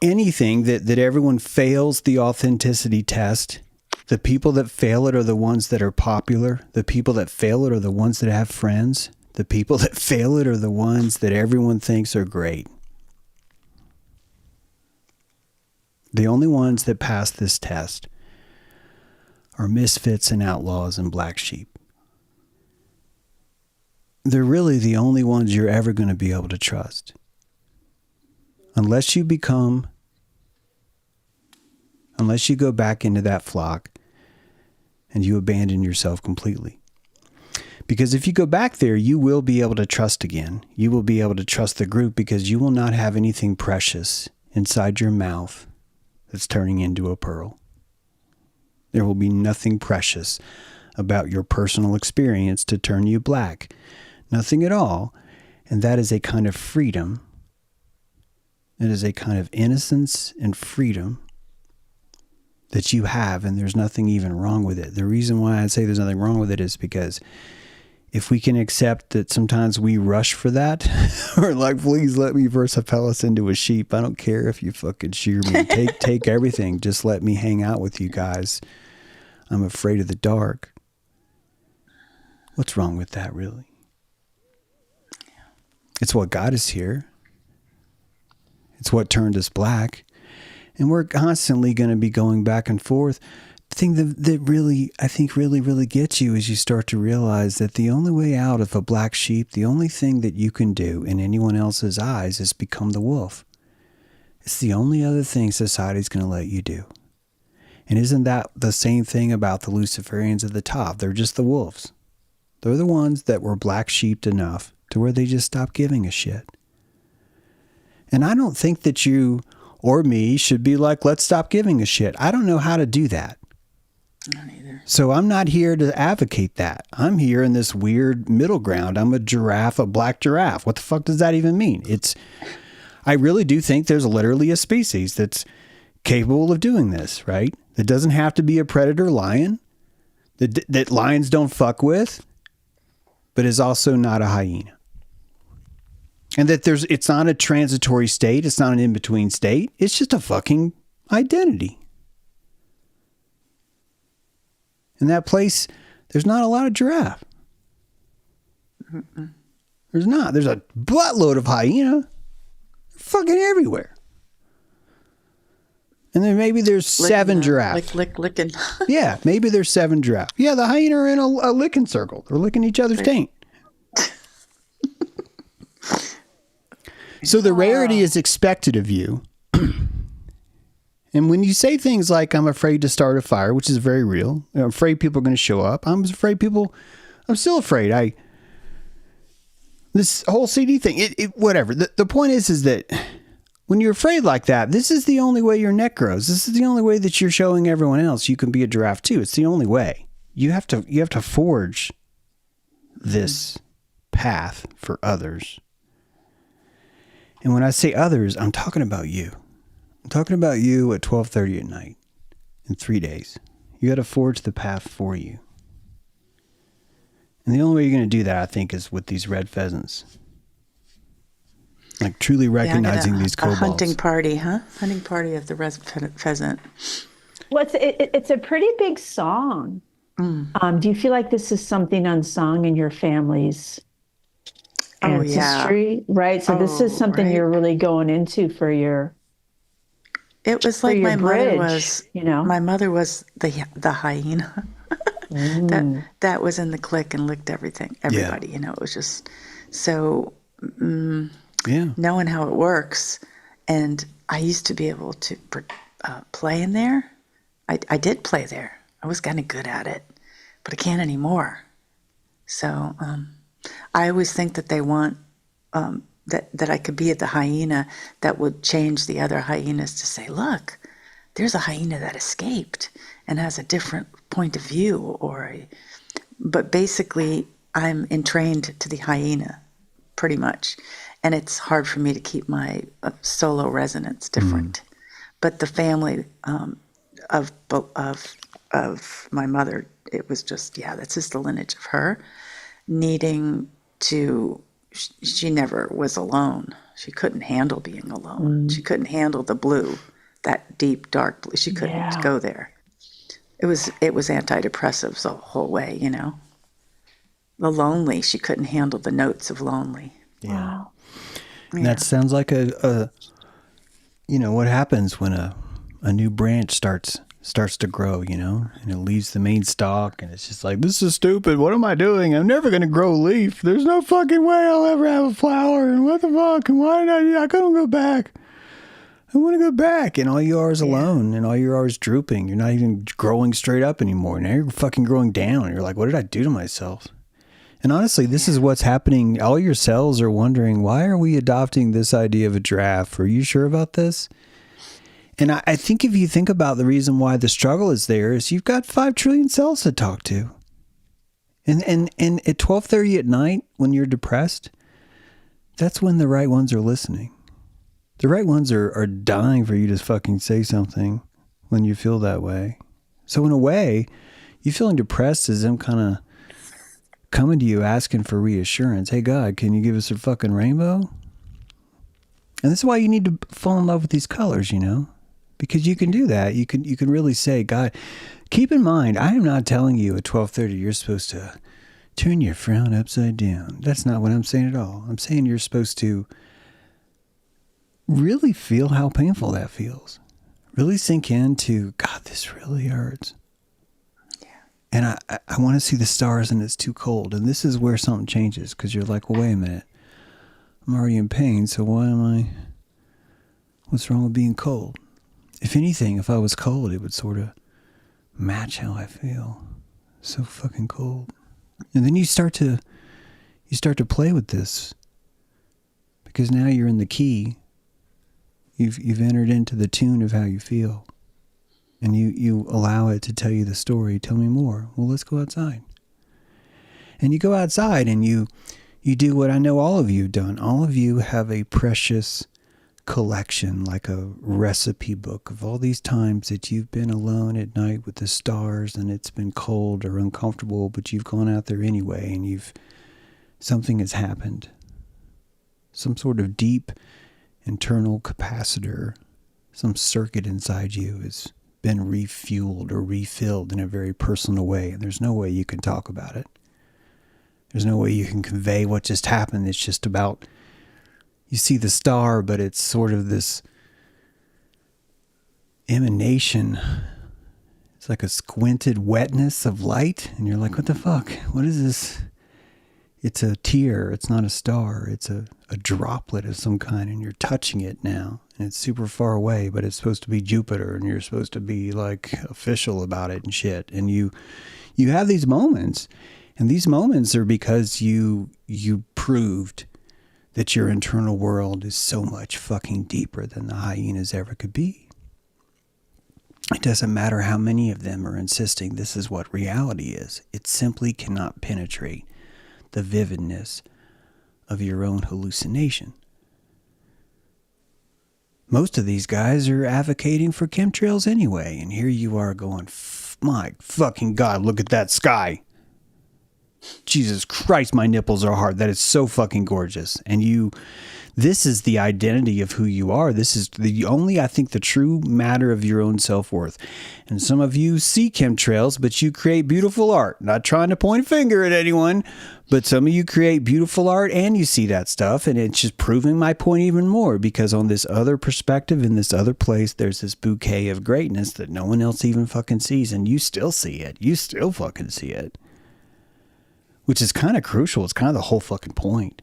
anything, that everyone fails the authenticity test. The people that fail it are the ones that are popular. The people that fail it are the ones that have friends. The people that fail it are the ones that everyone thinks are great. The only ones that pass this test are misfits and outlaws and black sheep. They're really the only ones you're ever going to be able to trust. Unless you go back into that flock and you abandon yourself completely. Because if you go back there, you will be able to trust again. You will be able to trust the group because you will not have anything precious inside your mouth that's turning into a pearl. There will be nothing precious about your personal experience to turn you black. Nothing at all. And that is a kind of freedom. It is a kind of innocence and freedom that you have, and there's nothing even wrong with it. The reason why I say there's nothing wrong with it is because if we can accept that sometimes we rush for that, or like, please let me Versapellus into a sheep. I don't care if you fucking shear me. Take everything. Just let me hang out with you guys. I'm afraid of the dark. What's wrong with that, really? It's what got us here. It's what turned us black. And we're constantly going to be going back and forth. The thing that really, I think really gets you is you start to realize that the only way out of a black sheep, the only thing that you can do in anyone else's eyes is become the wolf. It's the only other thing society's going to let you do. And isn't that the same thing about the Luciferians at the top? They're just the wolves. They're the ones that were black sheeped enough to where they just stopped giving a shit. And I don't think that you or me should be like, let's stop giving a shit. I don't know how to do that. Not either. So I'm not here to advocate that. I'm here in this weird middle ground. I'm a giraffe, a black giraffe. What the fuck does that even mean? I really do think there's literally a species that's capable of doing this, right? It doesn't have to be a predator lion that lions don't fuck with, but is also not a hyena. And that it's not a transitory state. It's not an in-between state. It's just a fucking identity. In that place, there's not a lot of giraffe. There's not. There's a buttload of hyena. Fucking everywhere. And then maybe there's 7 giraffes. Licking. Yeah, maybe there's 7 giraffes. Yeah, the hyena are in a licking circle. They're licking each other's taint. So the rarity is expected of you. And when you say things like, I'm afraid to start a fire, which is very real. I'm afraid people are going to show up. I'm still afraid. This whole CD thing, whatever. The point is that when you're afraid like that, this is the only way your neck grows. This is the only way that you're showing everyone else you can be a giraffe too. It's the only way. You have to forge this path for others. And when I say others, I'm talking about you. I'm talking about you at 12:30 at night in 3 days. You got to forge the path for you. And the only way you're going to do that, I think, is with these red pheasants. Like truly recognizing these kobolds. A hunting party, huh? Hunting party of the red pheasant. Well, it's a pretty big song. Do you feel like this is something unsung in your family's ancestry? Yeah. Right? So this is something you're really going into for your... It was like my mother was, my mother was the hyena that was in the clique and licked everybody, it was just so knowing how it works. And I used to be able to play in there. I did play there. I was kind of good at it, but I can't anymore. So I always think that they want that I could be the hyena that would change the other hyenas to say, look, there's a hyena that escaped and has a different point of view. But basically, I'm entrained to the hyena, pretty much. And it's hard for me to keep my solo resonance different. But the family of my mother, it was just, that's just the lineage of her needing to... She never was alone. She couldn't handle being alone. She couldn't handle the blue, that deep, dark blue. She couldn't go there. It was antidepressives the whole way, The lonely, she couldn't handle the notes of lonely. Yeah. Wow. That sounds like what happens when a a new branch starts to grow, you know, and it leaves the main stalk, and it's just like, this is stupid. What am I doing? I'm never going to grow a leaf. There's no fucking way I'll ever have a flower. And what the fuck? And why did I couldn't go back. I want to go back. And all you are is alone, and all you are is drooping. You're not even growing straight up anymore. Now you're fucking growing down. You're like, what did I do to myself? And honestly, this is what's happening. All your cells are wondering, why are we adopting this idea of a giraffe? Are you sure about this? And I think if you think about the reason why the struggle is there is you've got 5 trillion cells to talk to. And at 12:30 at night when you're depressed, that's when the right ones are listening. The right ones are dying for you to fucking say something when you feel that way. So in a way, you feeling depressed is them kind of coming to you asking for reassurance. Hey God, can you give us a fucking rainbow? And this is why you need to fall in love with these colors, you know? Because you can do that. You can really say, God, keep in mind, I am not telling you at 12:30 you're supposed to turn your frown upside down. That's not what I'm saying at all. I'm saying you're supposed to really feel how painful that feels. Really sink into, God, this really hurts. Yeah. And I want to see the stars and it's too cold. And this is where something changes, because you're like, well, wait a minute. I'm already in pain, so what's wrong with being cold? If anything, if I was cold, it would sort of match how I feel. So fucking cold. And then you start to play with this, because now you're in the key. You've entered into the tune of how you feel, and you allow it to tell you the story. Tell me more. Well, let's go outside. And you go outside and you do what I know all of you have done. All of you have a precious collection, like a recipe book, of all these times that you've been alone at night with the stars and it's been cold or uncomfortable, but you've gone out there anyway, and something has happened. Some sort of deep internal capacitor, some circuit inside you has been refueled or refilled in a very personal way, and there's no way you can talk about it. There's no way you can convey what just happened. It's just about, you see the star, but it's sort of this emanation. It's like a squinted wetness of light. And you're like, what the fuck? What is this? It's a tear. It's not a star. It's a droplet of some kind. And you're touching it now. And it's super far away, but it's supposed to be Jupiter. And you're supposed to be like official about it and shit. And you have these moments. And these moments are because you proved that your internal world is so much fucking deeper than the hyenas ever could be. It doesn't matter how many of them are insisting this is what reality is. It simply cannot penetrate the vividness of your own hallucination. Most of these guys are advocating for chemtrails anyway, and here you are going, my fucking God, look at that sky. Jesus Christ, my nipples are hard. That is so fucking gorgeous. And this is the identity of who you are. This is I think, the true matter of your own self-worth. And some of you see chemtrails, but you create beautiful art. Not trying to point a finger at anyone, but some of you create beautiful art and you see that stuff. And it's just proving my point even more, because on this other perspective, in this other place, there's this bouquet of greatness that no one else even fucking sees. And you still see it. You still fucking see it. Which is kind of crucial. It's kind of the whole fucking point.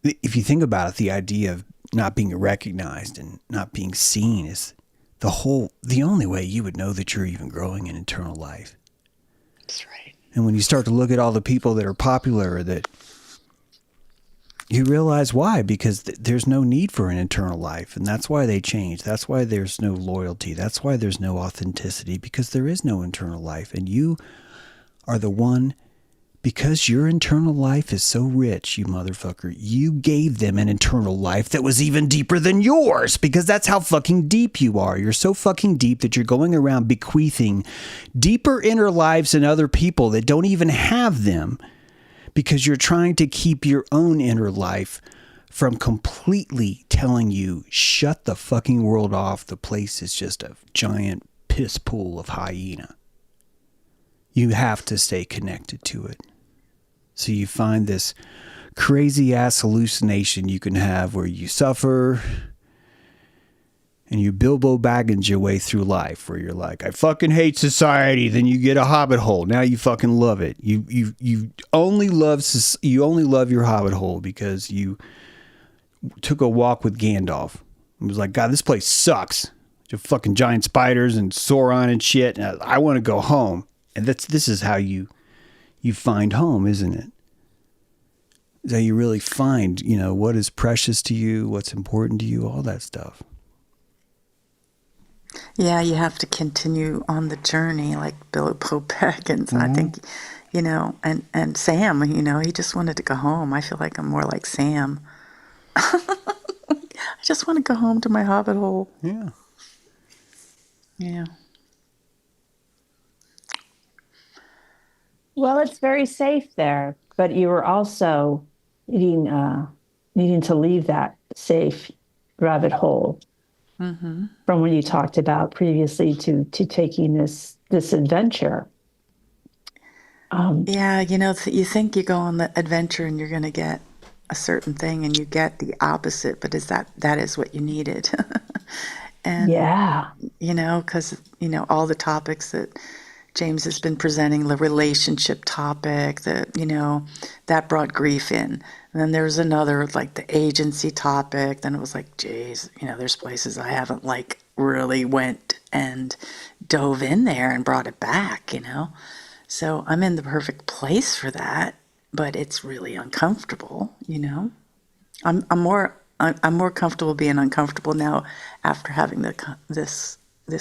If you think about it, the idea of not being recognized and not being seen is the only way you would know that you're even growing an internal life. That's right. And when you start to look at all the people that are popular, that you realize why, because there's no need for an internal life. And that's why they change. That's why there's no loyalty. That's why there's no authenticity, because there is no internal life. And you are the one. Because your internal life is so rich, you motherfucker, you gave them an internal life that was even deeper than yours, because that's how fucking deep you are. You're so fucking deep that you're going around bequeathing deeper inner lives in other people that don't even have them, because you're trying to keep your own inner life from completely telling you, shut the fucking world off. The place is just a giant piss pool of hyena. You have to stay connected to it. So you find this crazy ass hallucination you can have where you suffer and you Bilbo Baggins your way through life, where you're like, I fucking hate society. Then you get a hobbit hole. Now you fucking love it. You only love your hobbit hole because you took a walk with Gandalf. It was like, God, this place sucks. Just fucking giant spiders and Sauron and shit. And I want to go home. And this is how you find home, isn't it? Is how you really find, what is precious to you, what's important to you, all that stuff. Yeah, you have to continue on the journey like Bilbo Baggins. I think, and Sam, he just wanted to go home. I feel like I'm more like Sam. I just want to go home to my hobbit hole. Yeah. Yeah. Well, it's very safe there, but you were also needing to leave that safe rabbit hole from when you talked about previously to taking this adventure. Yeah, you think you go on the adventure and you're going to get a certain thing, and you get the opposite. But that is what you needed? And yeah, because all the topics that James has been presenting, the relationship topic, that brought grief in. And then there was another, like the agency topic. Then it was like, geez, there's places I haven't really went and dove in there and brought it back, So I'm in the perfect place for that, but it's really uncomfortable, I'm more comfortable being uncomfortable now after having this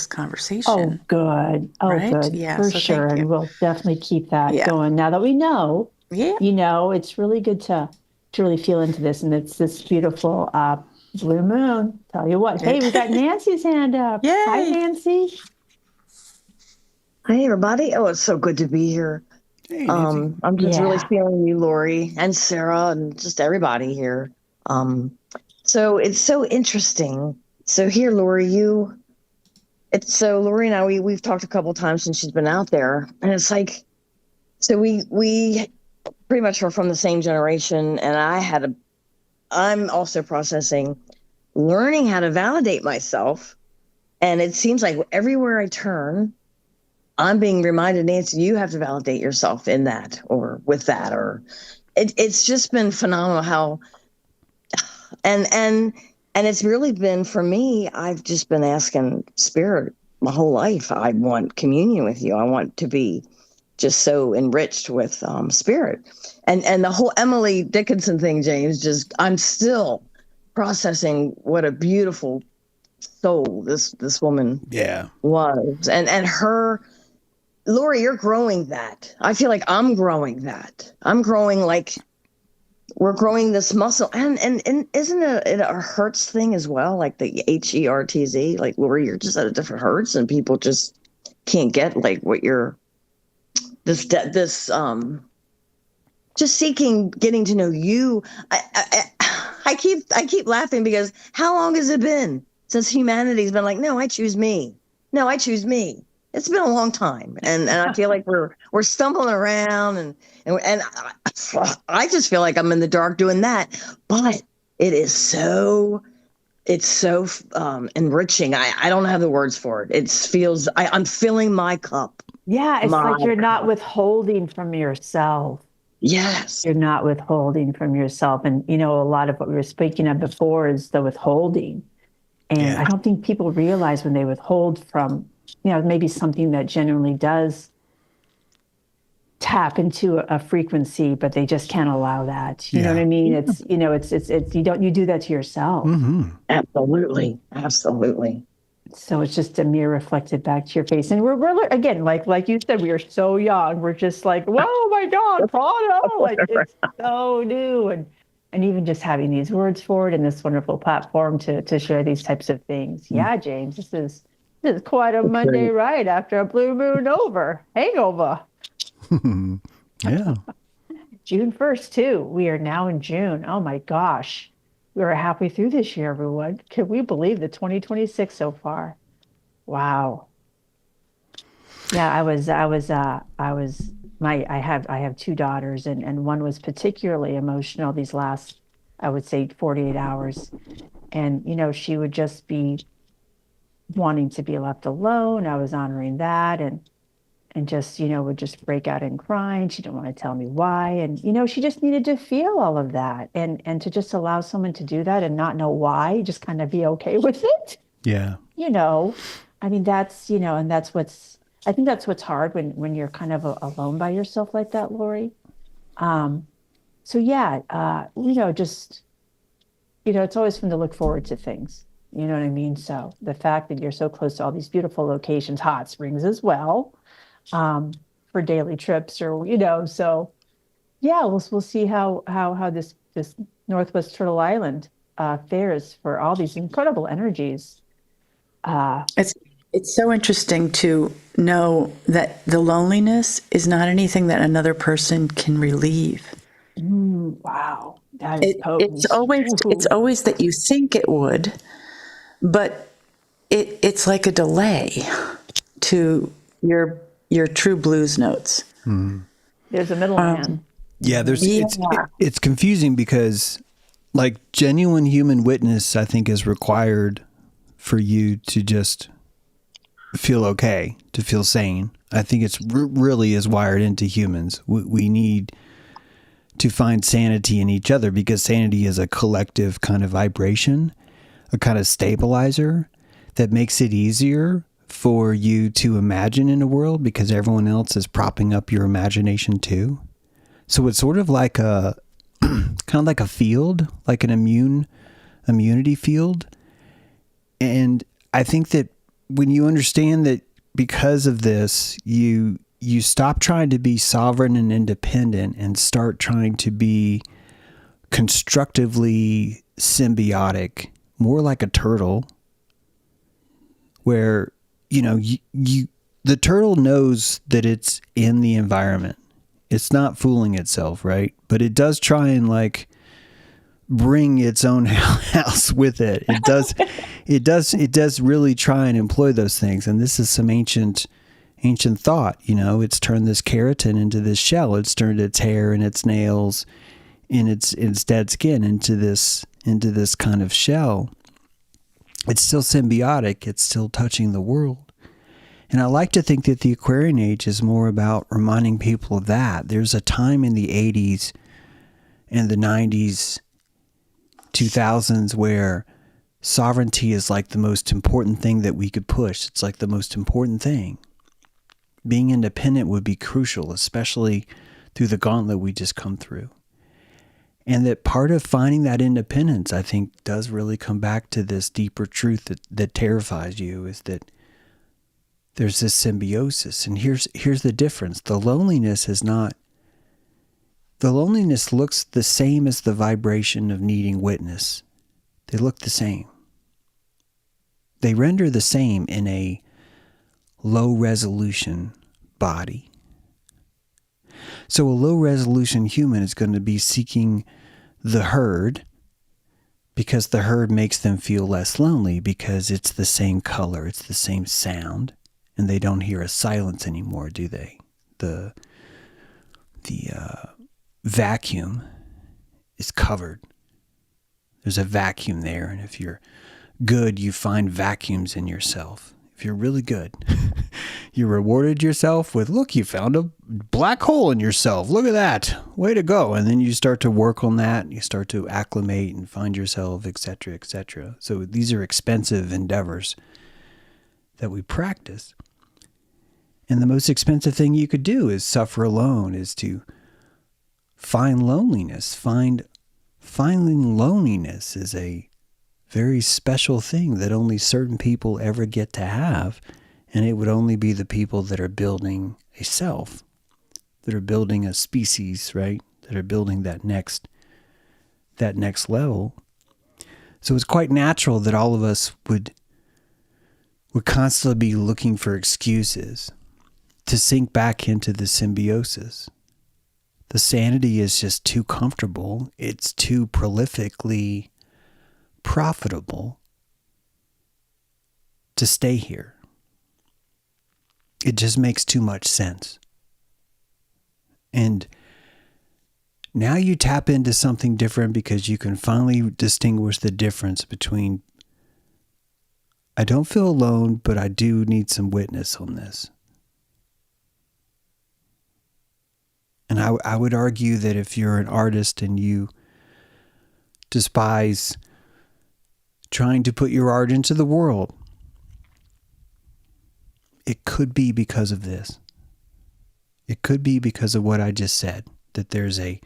conversation. Oh, good. Oh, right? good. Yeah, for so sure. thank you. And we'll definitely keep that Yeah. going. Now that we know, Yeah. it's really good to really feel into this. And it's this beautiful blue moon. Tell you what. Hey, we got Nancy's hand up. Yay. Hi, Nancy. Hi, everybody. Oh, it's so good to be here. Hey, Nancy. I'm just really Yeah. feeling you, Lori, and Sarah, and just everybody here. So it's so interesting. So here, Lori, Lori and I, we've talked a couple times since she's been out there, and it's like, so we pretty much are from the same generation, and I'm also processing, learning how to validate myself, and it seems like everywhere I turn, I'm being reminded, Nancy, you have to validate yourself in that or with that, or it's just been phenomenal how, and it's really been, for me, I've just been asking Spirit my whole life. I want communion with you. I want to be just so enriched with Spirit, and the whole Emily Dickinson thing, James, I'm still processing what a beautiful soul this woman was, and her. Lori, you're growing that. I feel like I'm growing that. I'm growing we're growing this muscle. And isn't it a Hertz thing as well? Like the HERTZ? Like, Lori, you're just at a different Hertz and people just can't get what you're just seeking, getting to know you. I keep laughing because how long has it been since humanity's been like, no, I choose me. No, I choose me. It's been a long time, and I feel like we're stumbling around, and I just feel like I'm in the dark doing that. But it's so enriching. I don't have the words for it. I'm filling my cup. Yeah, it's like you're not withholding from yourself. Yes, You're not withholding from yourself, and a lot of what we were speaking of before is the withholding, and I don't think people realize when they withhold from. Maybe something that genuinely does tap into a frequency, but they just can't allow that. You know what I mean? It's, you do that to yourself. Mm-hmm. Absolutely. So it's just a mirror reflected back to your face. And we're again, like you said, we are so young. We're just like, whoa, my God, Prana. It's so new. And even just having these words for it and this wonderful platform to share these types of things. Yeah, James, this is quite a Monday ride after a blue moon hangover. Yeah. June 1st, too. We are now in June. Oh, my gosh. We are halfway through this year, everyone. Can we believe the 2026 so far? Wow. Yeah, I have two daughters, and one was particularly emotional these last, I would say, 48 hours. And, she would just be wanting to be left alone. I was honoring that, and just, would just break out in crying. She didn't want to tell me why. And, she just needed to feel all of that, and to just allow someone to do that and not know why, just kind of be okay with it. Yeah. I mean, and I think that's what's hard when you're kind of alone by yourself like that, Lori. So yeah, just, it's always fun to look forward to things. You know what I mean? So the fact that you're so close to all these beautiful locations, hot springs as well, for daily trips, or, so yeah, we'll see how this Northwest Turtle Island fares for all these incredible energies. It's so interesting to know that the loneliness is not anything that another person can relieve. Wow, that is potent. It's always that you think it would, but it's like a delay to your true blues notes. There's a middleman. Yeah, it's confusing because, like, genuine human witness, I think, is required for you to just feel okay, to feel sane. I think it's really is wired into humans. We need to find sanity in each other, because sanity is a collective kind of vibration, a kind of stabilizer that makes it easier for you to imagine in a world, because everyone else is propping up your imagination too. So it's sort of like kind of like a field, like an immunity field. And I think that when you understand that because of this, you stop trying to be sovereign and independent and start trying to be constructively symbiotic, more like a turtle, where, the turtle knows that it's in the environment. It's not fooling itself, right? But it does try and bring its own house with it. It does really try and employ those things. And this is some ancient thought. It's turned this keratin into this shell. It's turned its hair and its nails and its dead skin into this kind of shell. It's still symbiotic. It's still touching the world. And I like to think that the Aquarian Age is more about reminding people of that. There's a time in the 80s and the 90s, 2000s, where sovereignty is like the most important thing that we could push. It's like the most important thing. Being independent would be crucial, especially through the gauntlet we just come through. And that part of finding that independence, I think, does really come back to this deeper truth that terrifies you, is that there's this symbiosis. And here's the difference. The loneliness looks the same as the vibration of needing witness. They look the same. They render the same in a low resolution body. So a low resolution human is going to be seeking the herd, because the herd makes them feel less lonely, because it's the same color, it's the same sound, and they don't hear a silence anymore, do they? The vacuum is covered. There's a vacuum there, and if you're good, you find vacuums in yourself. If you're really good, you rewarded yourself with, look, you found a black hole in yourself. Look at that. Way to go. And then you start to work on that, and you start to acclimate and find yourself, etc., etc. So these are expensive endeavors that we practice. And the most expensive thing you could do is suffer alone, is to find loneliness. Finding loneliness is a very special thing that only certain people ever get to have. And it would only be the people that are building a self, that are building a species, right? That are building that next level. So it's quite natural that all of us would constantly be looking for excuses to sink back into the symbiosis. The sanity is just too comfortable. It's too prolifically profitable to stay here. It just makes too much sense. And now you tap into something different, because you can finally distinguish the difference between I don't feel alone, but I do need some witness on this. And I would argue that if you're an artist and you despise trying to put your art into the world, it could be because of this. It could be because of what I just said, that there's a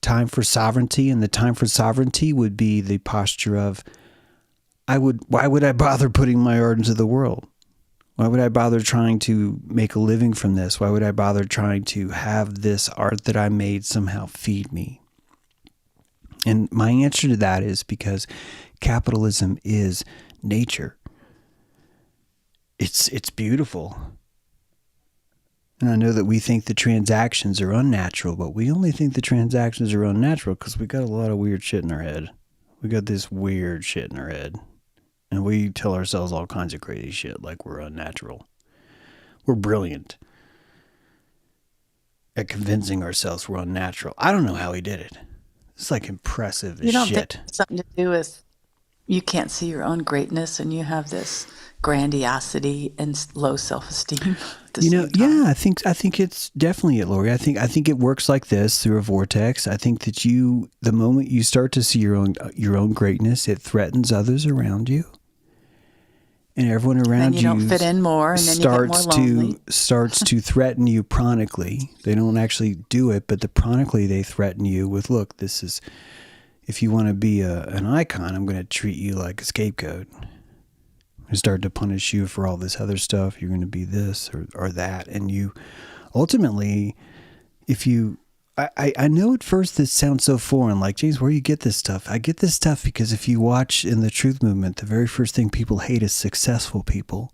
time for sovereignty, and the time for sovereignty would be the posture of, why would I bother putting my art into the world? Why would I bother trying to make a living from this? Why would I bother trying to have this art that I made somehow feed me? And my answer to that is because capitalism is nature. It's beautiful. And I know that we think the transactions are unnatural, but we only think the transactions are unnatural because we got a lot of weird shit in our head. We got this weird shit in our head. And we tell ourselves all kinds of crazy shit like we're unnatural. We're brilliant at convincing ourselves we're unnatural. I don't know how he did it. It's like impressive You as don't shit. think it's something to do with you can't see your own greatness and you have this grandiosity and low self-esteem? Yeah, I think it's definitely it, Lori. I think it works like this through a vortex. I think that the moment you start to see your own greatness, it threatens others around you. And everyone around you don't fit in more, and then you get more lonely. starts to threaten you chronically. They don't actually do it, but chronically they threaten you with, look, this is, if you want to be an icon, I'm going to treat you like a scapegoat. I start to punish you for all this other stuff. You're going to be this or that. And you ultimately, I know at first this sounds so foreign, like, James, where do you get this stuff? I get this stuff because if you watch in the Truth Movement, the very first thing people hate is successful people.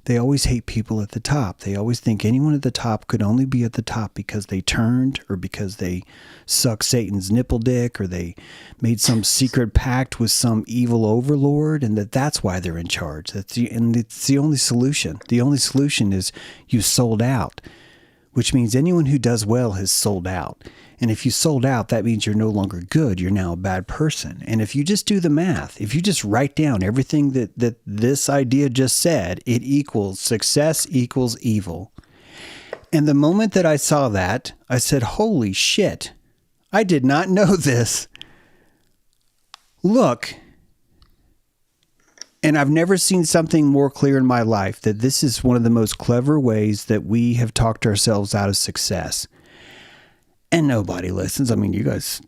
They always hate people at the top. They always think anyone at the top could only be at the top because they turned, or because they sucked Satan's nipple dick, or they made some secret pact with some evil overlord, and that's why they're in charge. And it's the only solution. The only solution is you sold out, which means anyone who does well has sold out. And if you sold out, that means you're no longer good. You're now a bad person. And if you just do the math, if you just write down everything that this idea just said, it equals success equals evil. And the moment that I saw that, I said, holy shit, I did not know this. Look, and I've never seen something more clear in my life, that this is one of the most clever ways that we have talked ourselves out of success. And nobody listens. I mean, you guys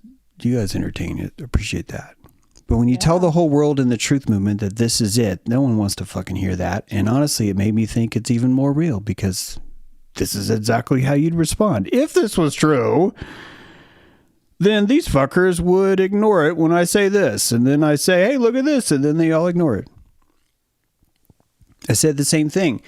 entertain it. Appreciate that. But when you tell the whole world in the Truth Movement that this is it, no one wants to fucking hear that. And honestly, it made me think it's even more real, because this is exactly how you'd respond. If this was true, then these fuckers would ignore it when I say this. And then I say, hey, look at this. And then they all ignore it. I said the same thing.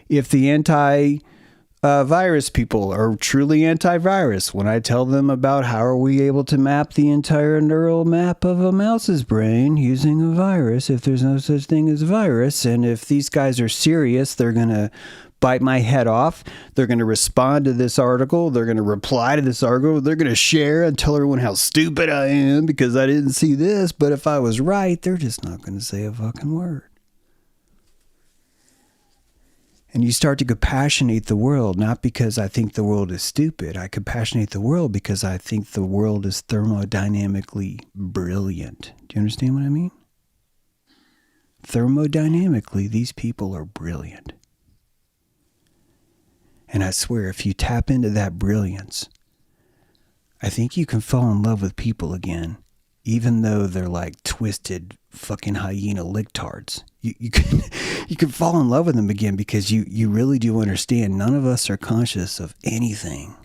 If the anti-virus people are truly antivirus, when I tell them about how are we able to map the entire neural map of a mouse's brain using a virus, if there's no such thing as a virus, and if these guys are serious, they're going to bite my head off. They're going to respond to this article. They're going to reply to this article. They're going to share and tell everyone how stupid I am because I didn't see this. But if I was right, they're just not going to say a fucking word. And you start to compassionate the world, not because I think the world is stupid. I compassionate the world because I think the world is thermodynamically brilliant. Do you understand what I mean? Thermodynamically, these people are brilliant. And I swear, if you tap into that brilliance, I think you can fall in love with people again, even though they're like twisted fucking hyena lictards. You can fall in love with them again because you really do understand none of us are conscious of anything,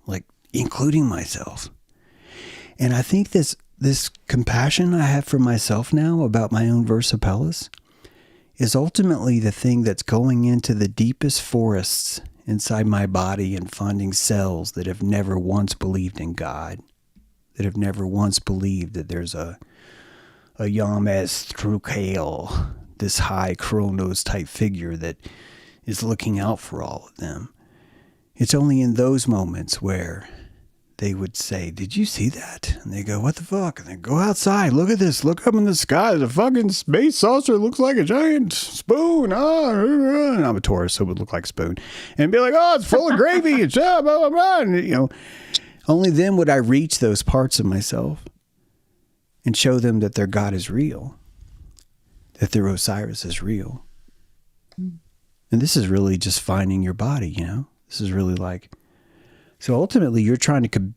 like including myself. And I think this compassion I have for myself now about my own Versa Pellis is ultimately the thing that's going into the deepest forests inside my body and finding cells that have never once believed in God, that have never once believed that there's a Yamez Trucail, this high Kronos type figure that is looking out for all of them. It's only in those moments where they would say, "Did you see that?" And they go, "What the fuck?" And they go outside. Look at this. Look up in the sky. There's a fucking space saucer. It looks like a giant spoon. And I'm a Taurus, so it would look like a spoon. And be like, "Oh, it's full of gravy." It's blah, blah, blah. And, only then would I reach those parts of myself and show them that their God is real, that their Osiris is real. And this is really just finding your body, This is really like, so ultimately you're trying to,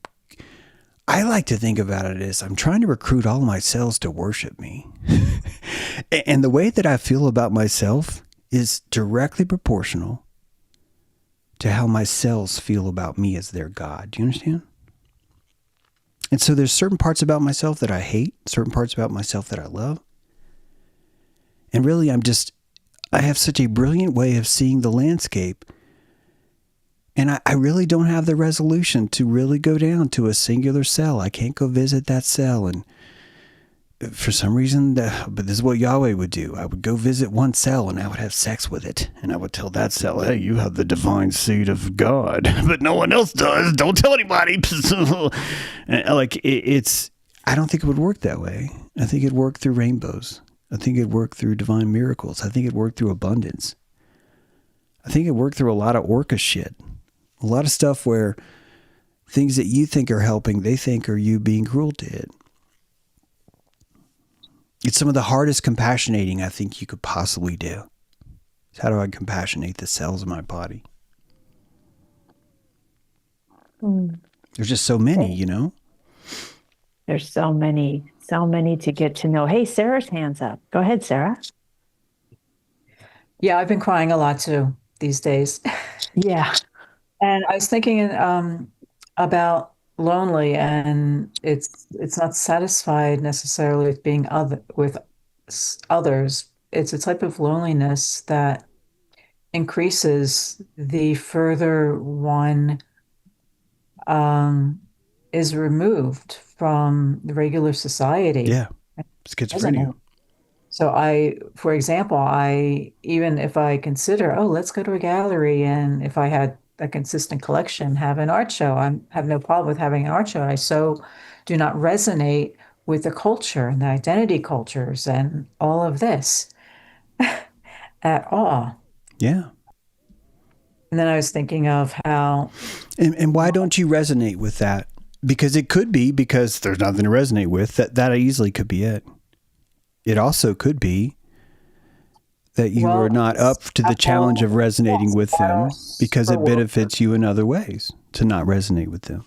I like to think about it as I'm trying to recruit all of my cells to worship me. And the way that I feel about myself is directly proportional to how my cells feel about me as their God. Do you understand? And so there's certain parts about myself that I hate, certain parts about myself that I love. And really I have such a brilliant way of seeing the landscape. And I really don't have the resolution to really go down to a singular cell. I can't go visit that cell. And for some reason, but this is what Yahweh would do. I would go visit one cell and I would have sex with it. And I would tell that cell, "Hey, you have the divine seed of God, but no one else does. Don't tell anybody." I don't think it would work that way. I think it'd work through rainbows. I think it'd work through divine miracles. I think it'd work through abundance. I think it worked through a lot of orca shit. A lot of stuff where things that you think are helping, they think are you being cruel to it. It's some of the hardest compassionating I think you could possibly do. How do I compassionate the cells of my body? There's just so many, There's so many to get to know. Hey, Sarah's hand's up. Go ahead, Sarah. Yeah, I've been crying a lot too these days. Yeah. And I was thinking about lonely, and it's not satisfied necessarily with being with others. It's a type of loneliness that increases the further one is removed from the regular society. Yeah, schizophrenia. So for example, even if I consider, let's go to a gallery, and if I had a consistent collection, have an art show, I have no problem with having an art show. I so do not resonate with the culture and the identity cultures and all of this at all. Yeah. And then I was thinking of how... And why don't you resonate with that? Because it could be because there's nothing to resonate with. That easily could be it. It also could be that you are not up to the challenge of resonating with them because it benefits you in other ways to not resonate with them.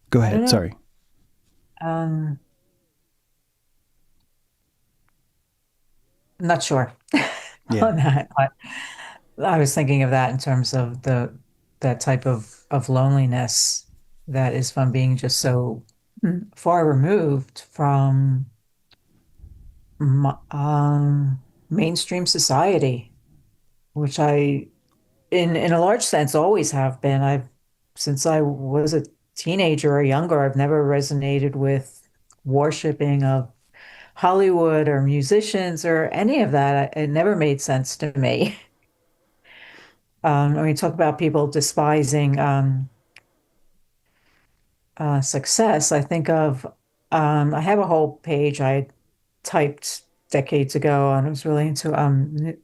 Go ahead. Sorry. I'm not sure on that, but I was thinking of that in terms of that type of loneliness that is from being just so far removed from mainstream society, which I, in a large sense, always have been. Since I was a teenager or younger, I've never resonated with worshiping of Hollywood or musicians or any of that. It never made sense to me. When we talk about people despising success, I think of, I have a whole page I typed decades ago, and I was really into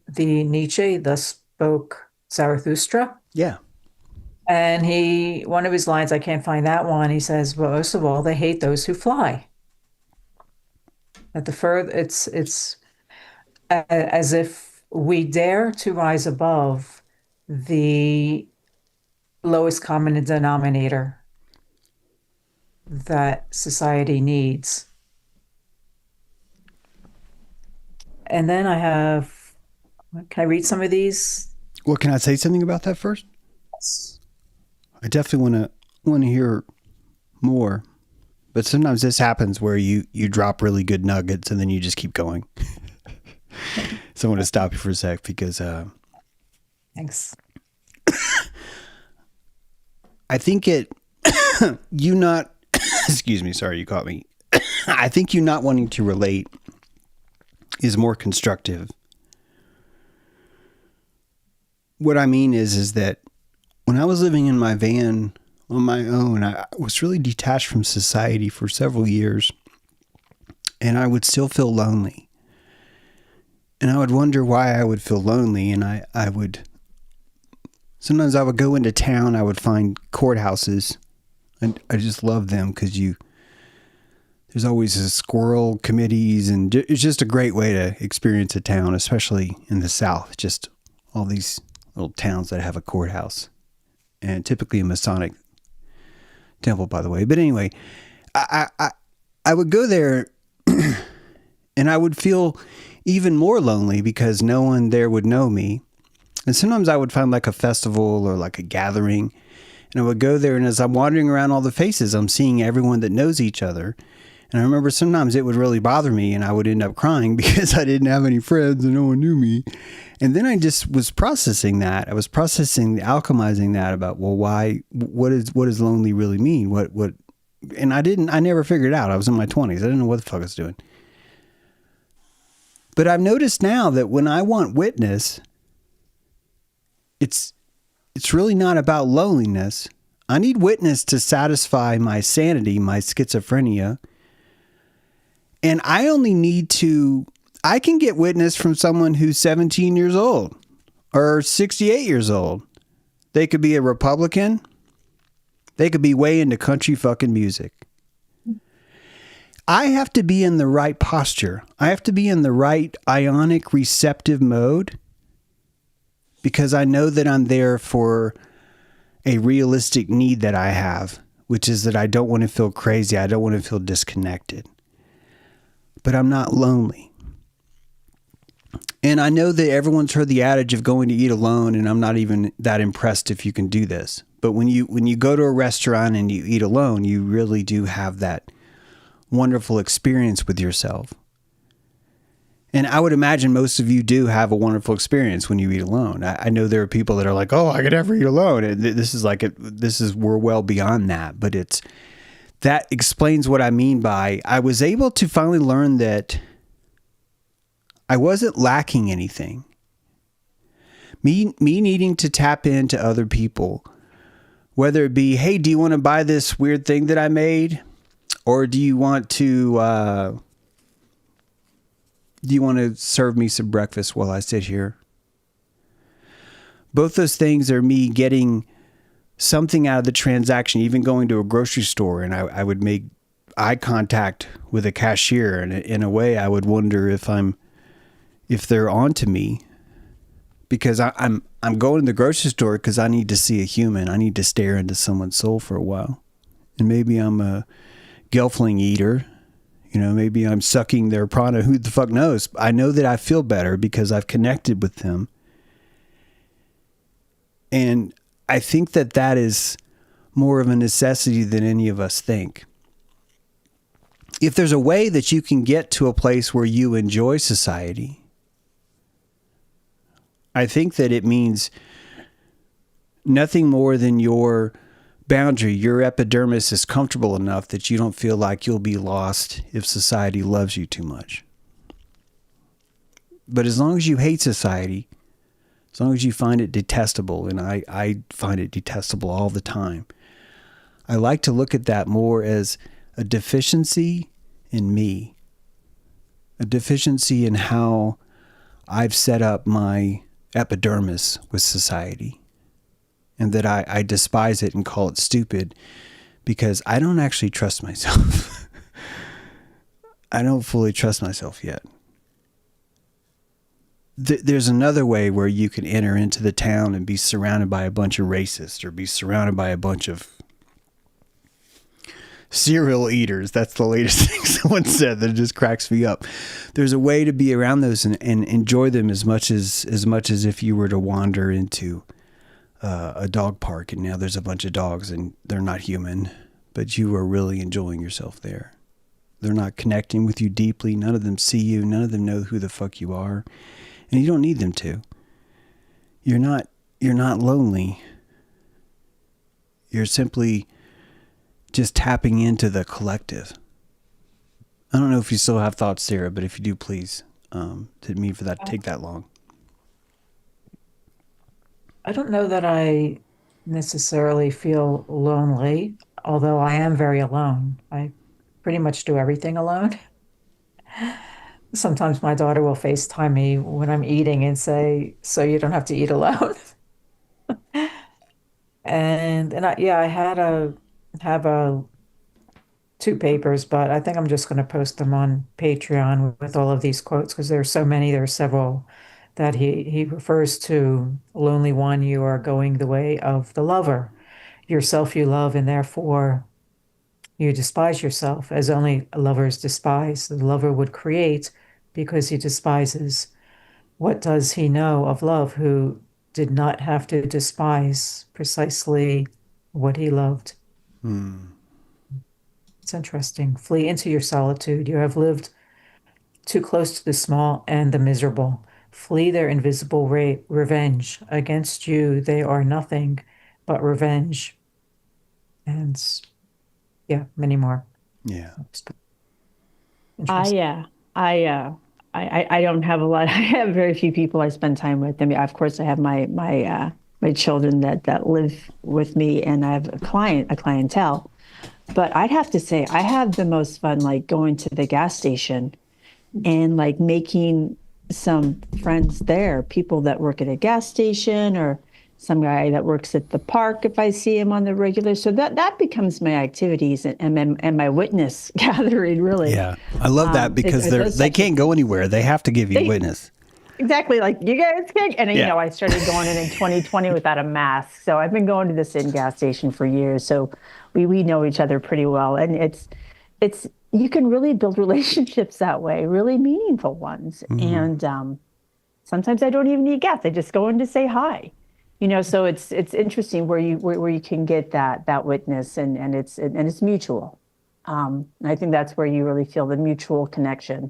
the Nietzsche, Thus Spoke Zarathustra. Yeah. And one of his lines, I can't find that one, he says, well, most of all, they hate those who fly. It's as if we dare to rise above the lowest common denominator that society needs. And then can I read some of these? Well, can I say something about that first? Yes. I definitely want to hear more. But sometimes this happens where you drop really good nuggets and then you just keep going. So I want to stop you for a sec because Thanks. I think excuse me, sorry, you caught me. I think you not wanting to relate is more constructive. What I mean is that when I was living in my van on my own, I was really detached from society for several years, and I would still feel lonely. And I would wonder why I would feel lonely, and I would, sometimes I would go into town, I would find courthouses, and I just love them because there's always a squirrel committees, and it's just a great way to experience a town, especially in the South, just all these little towns that have a courthouse, and typically a Masonic temple, by the way. But anyway, I would go there and I would feel even more lonely because no one there would know me. And sometimes I would find like a festival or like a gathering, and I would go there, and as I'm wandering around all the faces, I'm seeing everyone that knows each other. And I remember sometimes it would really bother me, and I would end up crying because I didn't have any friends and no one knew me. And then I just was processing that. I was alchemizing that about, well, what does lonely really mean? And I never figured it out. I was in my 20s. I didn't know what the fuck I was doing. But I've noticed now that when I want witness, it's really not about loneliness. I need witness to satisfy my sanity, my schizophrenia. And I can get witness from someone who's 17 years old or 68 years old. They could be a Republican. They could be way into country fucking music. I have to be in the right posture. I have to be in the right ionic receptive mode because I know that I'm there for a realistic need that I have, which is that I don't want to feel crazy. I don't want to feel disconnected. But I'm not lonely. And I know that everyone's heard the adage of going to eat alone, and I'm not even that impressed if you can do this. But when you go to a restaurant and you eat alone, you really do have that wonderful experience with yourself. And I would imagine most of you do have a wonderful experience when you eat alone. I know there are people that are like, "Oh, I could never eat alone." And we're well beyond that. But that explains what I mean by I was able to finally learn that I wasn't lacking anything. Me needing to tap into other people, whether it be, "Hey, do you want to buy this weird thing that I made?" Or do you want to serve me some breakfast while I sit here? Both those things are me getting something out of the transaction, even going to a grocery store, and I would make eye contact with a cashier, and in a way I would wonder if they're on to me, because I'm going to the grocery store because I need to see a human. I need to stare into someone's soul for a while. And maybe I'm a Gelfling eater, maybe I'm sucking their prana, who the fuck knows? I know that I feel better because I've connected with them. And I think that is more of a necessity than any of us think. If there's a way that you can get to a place where you enjoy society, I think that it means nothing more than your boundary, your epidermis is comfortable enough that you don't feel like you'll be lost if society loves you too much. But as long as you hate society, as long as you find it detestable, and I find it detestable all the time, I like to look at that more as a deficiency in me, a deficiency in how I've set up my epidermis with society. And that I despise it and call it stupid because I don't actually trust myself. I don't fully trust myself yet. There's another way where you can enter into the town and be surrounded by a bunch of racists or be surrounded by a bunch of serial eaters. That's the latest thing someone said that just cracks me up. There's a way to be around those and enjoy them as much as if you were to wander into a dog park and now there's a bunch of dogs and they're not human, but you are really enjoying yourself there. They're not connecting with you deeply. None of them see you. None of them know who the fuck you are. And you don't need them to. You're not lonely. You're simply just tapping into the collective. I don't know if you still have thoughts, Sarah, but if you do, please. Didn't mean for that to take that long. I don't know that I necessarily feel lonely, although I am very alone. I pretty much do everything alone. Sometimes my daughter will FaceTime me when I'm eating and say, "So you don't have to eat alone." I had a have a two papers, but I think I'm just going to post them on Patreon with all of these quotes because there are so many. There are several that he refers to. Lonely one, you are going the way of the lover. Yourself you love, and therefore you despise yourself, as only lovers despise. The lover would create because he despises. What does he know of love who did not have to despise precisely what he loved? It's interesting. Flee into your solitude. You have lived too close to the small and the miserable. Flee their invisible revenge. Against you, they are nothing but revenge. And yeah, many more. Yeah. Interesting. I don't have a lot. I have very few people I spend time with. I mean, of course, I have my children that live with me, and I have a clientele. But I'd have to say, I have the most fun like going to the gas station and like making some friends there, people that work at a gas station or some guy that works at the park if I see him on the regular. So that becomes my activities and my witness gathering, really. Yeah. I love that because they can't go anywhere. They have to give you witness. Exactly. Like, you guys can. And, you know, I started going in 2020 without a mask. So I've been going to the same gas station for years. So we know each other pretty well. And it's you can really build relationships that way, really meaningful ones. And sometimes I don't even need gas. I just go in to say hi. You know, so it's interesting where you can get that witness and it's mutual. I think that's where you really feel the mutual connection.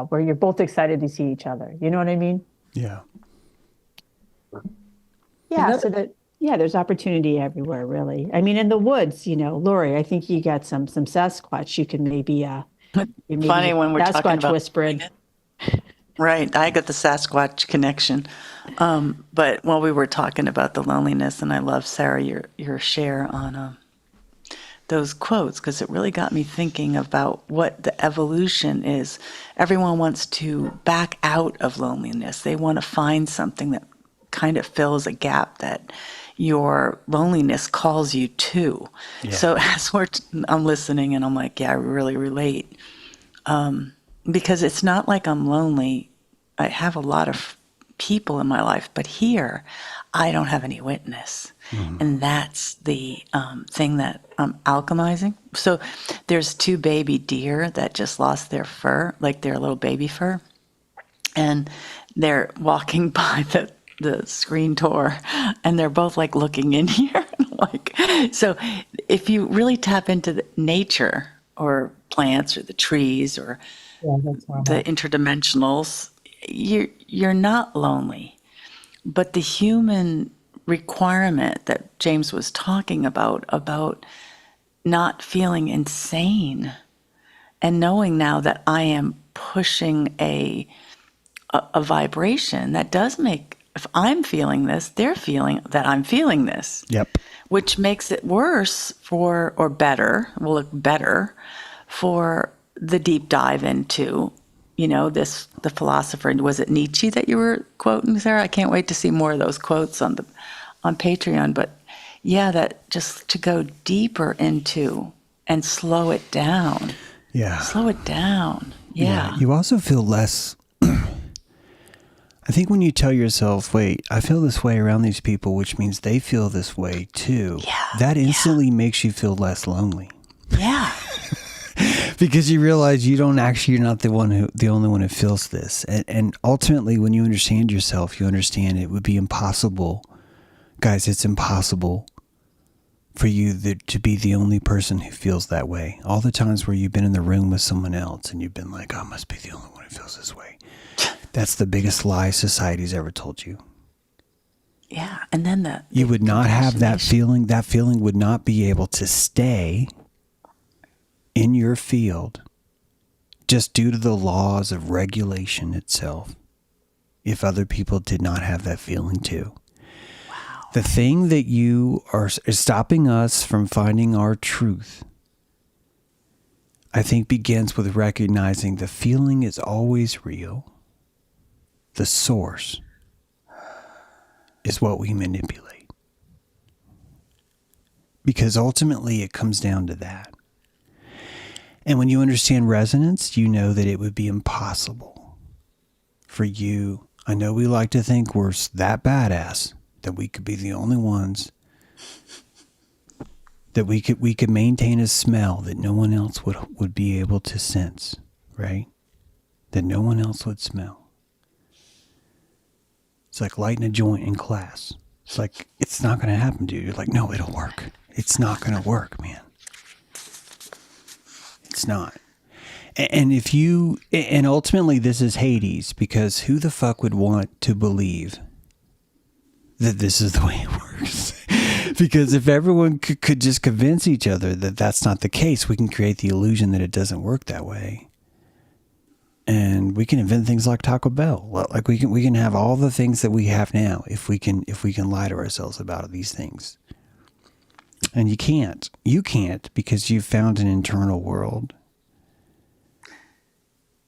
Where you're both excited to see each other. You know what I mean? Yeah. Yeah. There's opportunity everywhere, really. I mean, in the woods, you know, Lori, I think you got some Sasquatch. You can maybe Funny when we're talking Sasquatch about whispering. Right, I got the Sasquatch connection. But while we were talking about the loneliness, and I love, Sarah, your share on those quotes, because it really got me thinking about what the evolution is. Everyone wants to back out of loneliness. They want to find something that kind of fills a gap that your loneliness calls you to. Yeah. So as I'm listening and I'm like, yeah, I really relate. Because it's not like I'm lonely. I have a lot of people in my life, but here I don't have any witness. And that's the thing that I'm alchemizing. So there's two baby deer that just lost their fur, like their little baby fur. And they're walking by the screen door, and they're both like looking in here. Like, so if you really tap into the nature or plants or the trees or the interdimensionals, you're not lonely. But the human requirement that James was talking about not feeling insane and knowing now that I am pushing a vibration that does make, if I'm feeling this, they're feeling that I'm feeling this. Yep. Which makes it worse or better, will look better for the deep dive into, you know, the philosopher. Was it Nietzsche that you were quoting, Sarah? I can't wait to see more of those quotes on Patreon. But yeah, that just to go deeper into and slow it down. Yeah. Slow it down. Yeah. You also feel less. I think when you tell yourself, wait, I feel this way around these people, which means they feel this way too. Yeah. That instantly makes you feel less lonely. Yeah. Because you realize you're not the only one who feels this. And ultimately, when you understand yourself, you understand it would be impossible. Guys, it's impossible for you to be the only person who feels that way. All the times where you've been in the room with someone else and you've been like, I must be the only one who feels this way. That's the biggest lie society's ever told you. Yeah. And then you would not have that feeling. That feeling would not be able to stay in your field just due to the laws of regulation itself if other people did not have that feeling too. Wow. The thing that is stopping us from finding our truth, I think, begins with recognizing the feeling is always real. The source is what we manipulate. Because ultimately it comes down to that. And when you understand resonance, you know that it would be impossible for you. I know we like to think we're that badass that we could be the only ones, that we could maintain a smell that no one else would be able to sense, right? That no one else would smell. It's like lighting a joint in class. It's like, it's not going to happen, dude. You're like, no, it'll work. It's not going to work, man. It's not. And ultimately this is Hades, because who the fuck would want to believe that this is the way it works? Because if everyone could just convince each other that that's not the case, we can create the illusion that it doesn't work that way. And we can invent things like Taco Bell. Like we can have all the things that we have now if we can lie to ourselves about these things. And you can't because you've found an internal world.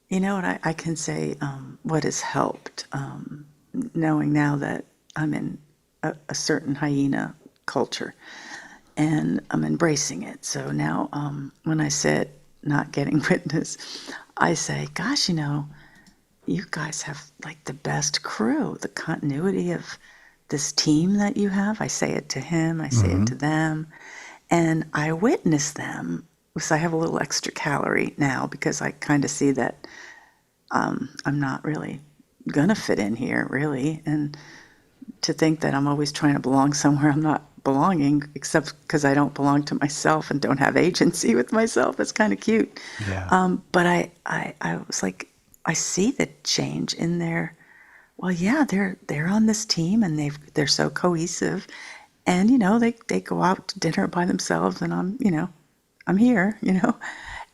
You know what I can say, what has helped, knowing now that I'm in a certain hyena culture and I'm embracing it. So now when I said not getting witness, I say, gosh, you guys have like the best crew, the continuity of this team that you have. I say it to him, I say it to them, and I witness them. So I have a little extra calorie now because I kind of see that I'm not really gonna fit in here, really. And to think that I'm always trying to belong somewhere I'm not belonging, except because I don't belong to myself and don't have agency with myself. That's kind of cute. Yeah. But I was like, I see the change in their. Well, yeah, they're on this team and they're so cohesive, and they go out to dinner by themselves, and I'm here,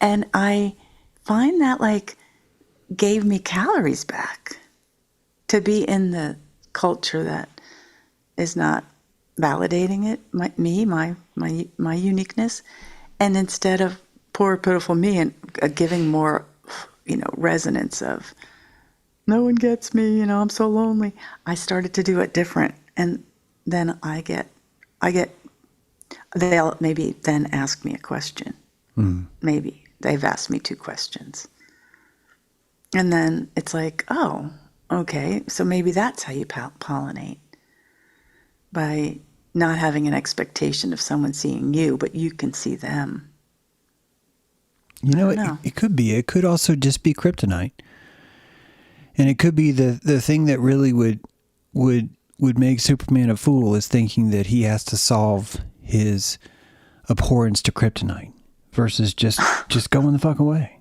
and I find that like gave me calories back to be in the culture that is not validating it, my uniqueness, and instead of poor pitiful me and giving more, resonance of no one gets me, I'm so lonely. I started to do it different, and then they'll maybe then ask me a question. Maybe they've asked me 2 questions. And then it's like, oh, okay, so maybe that's how you pollinate. By not having an expectation of someone seeing you, but you can see them. It could be. It could also just be kryptonite. And it could be the thing that really would make Superman a fool is thinking that he has to solve his abhorrence to kryptonite versus just going the fuck away.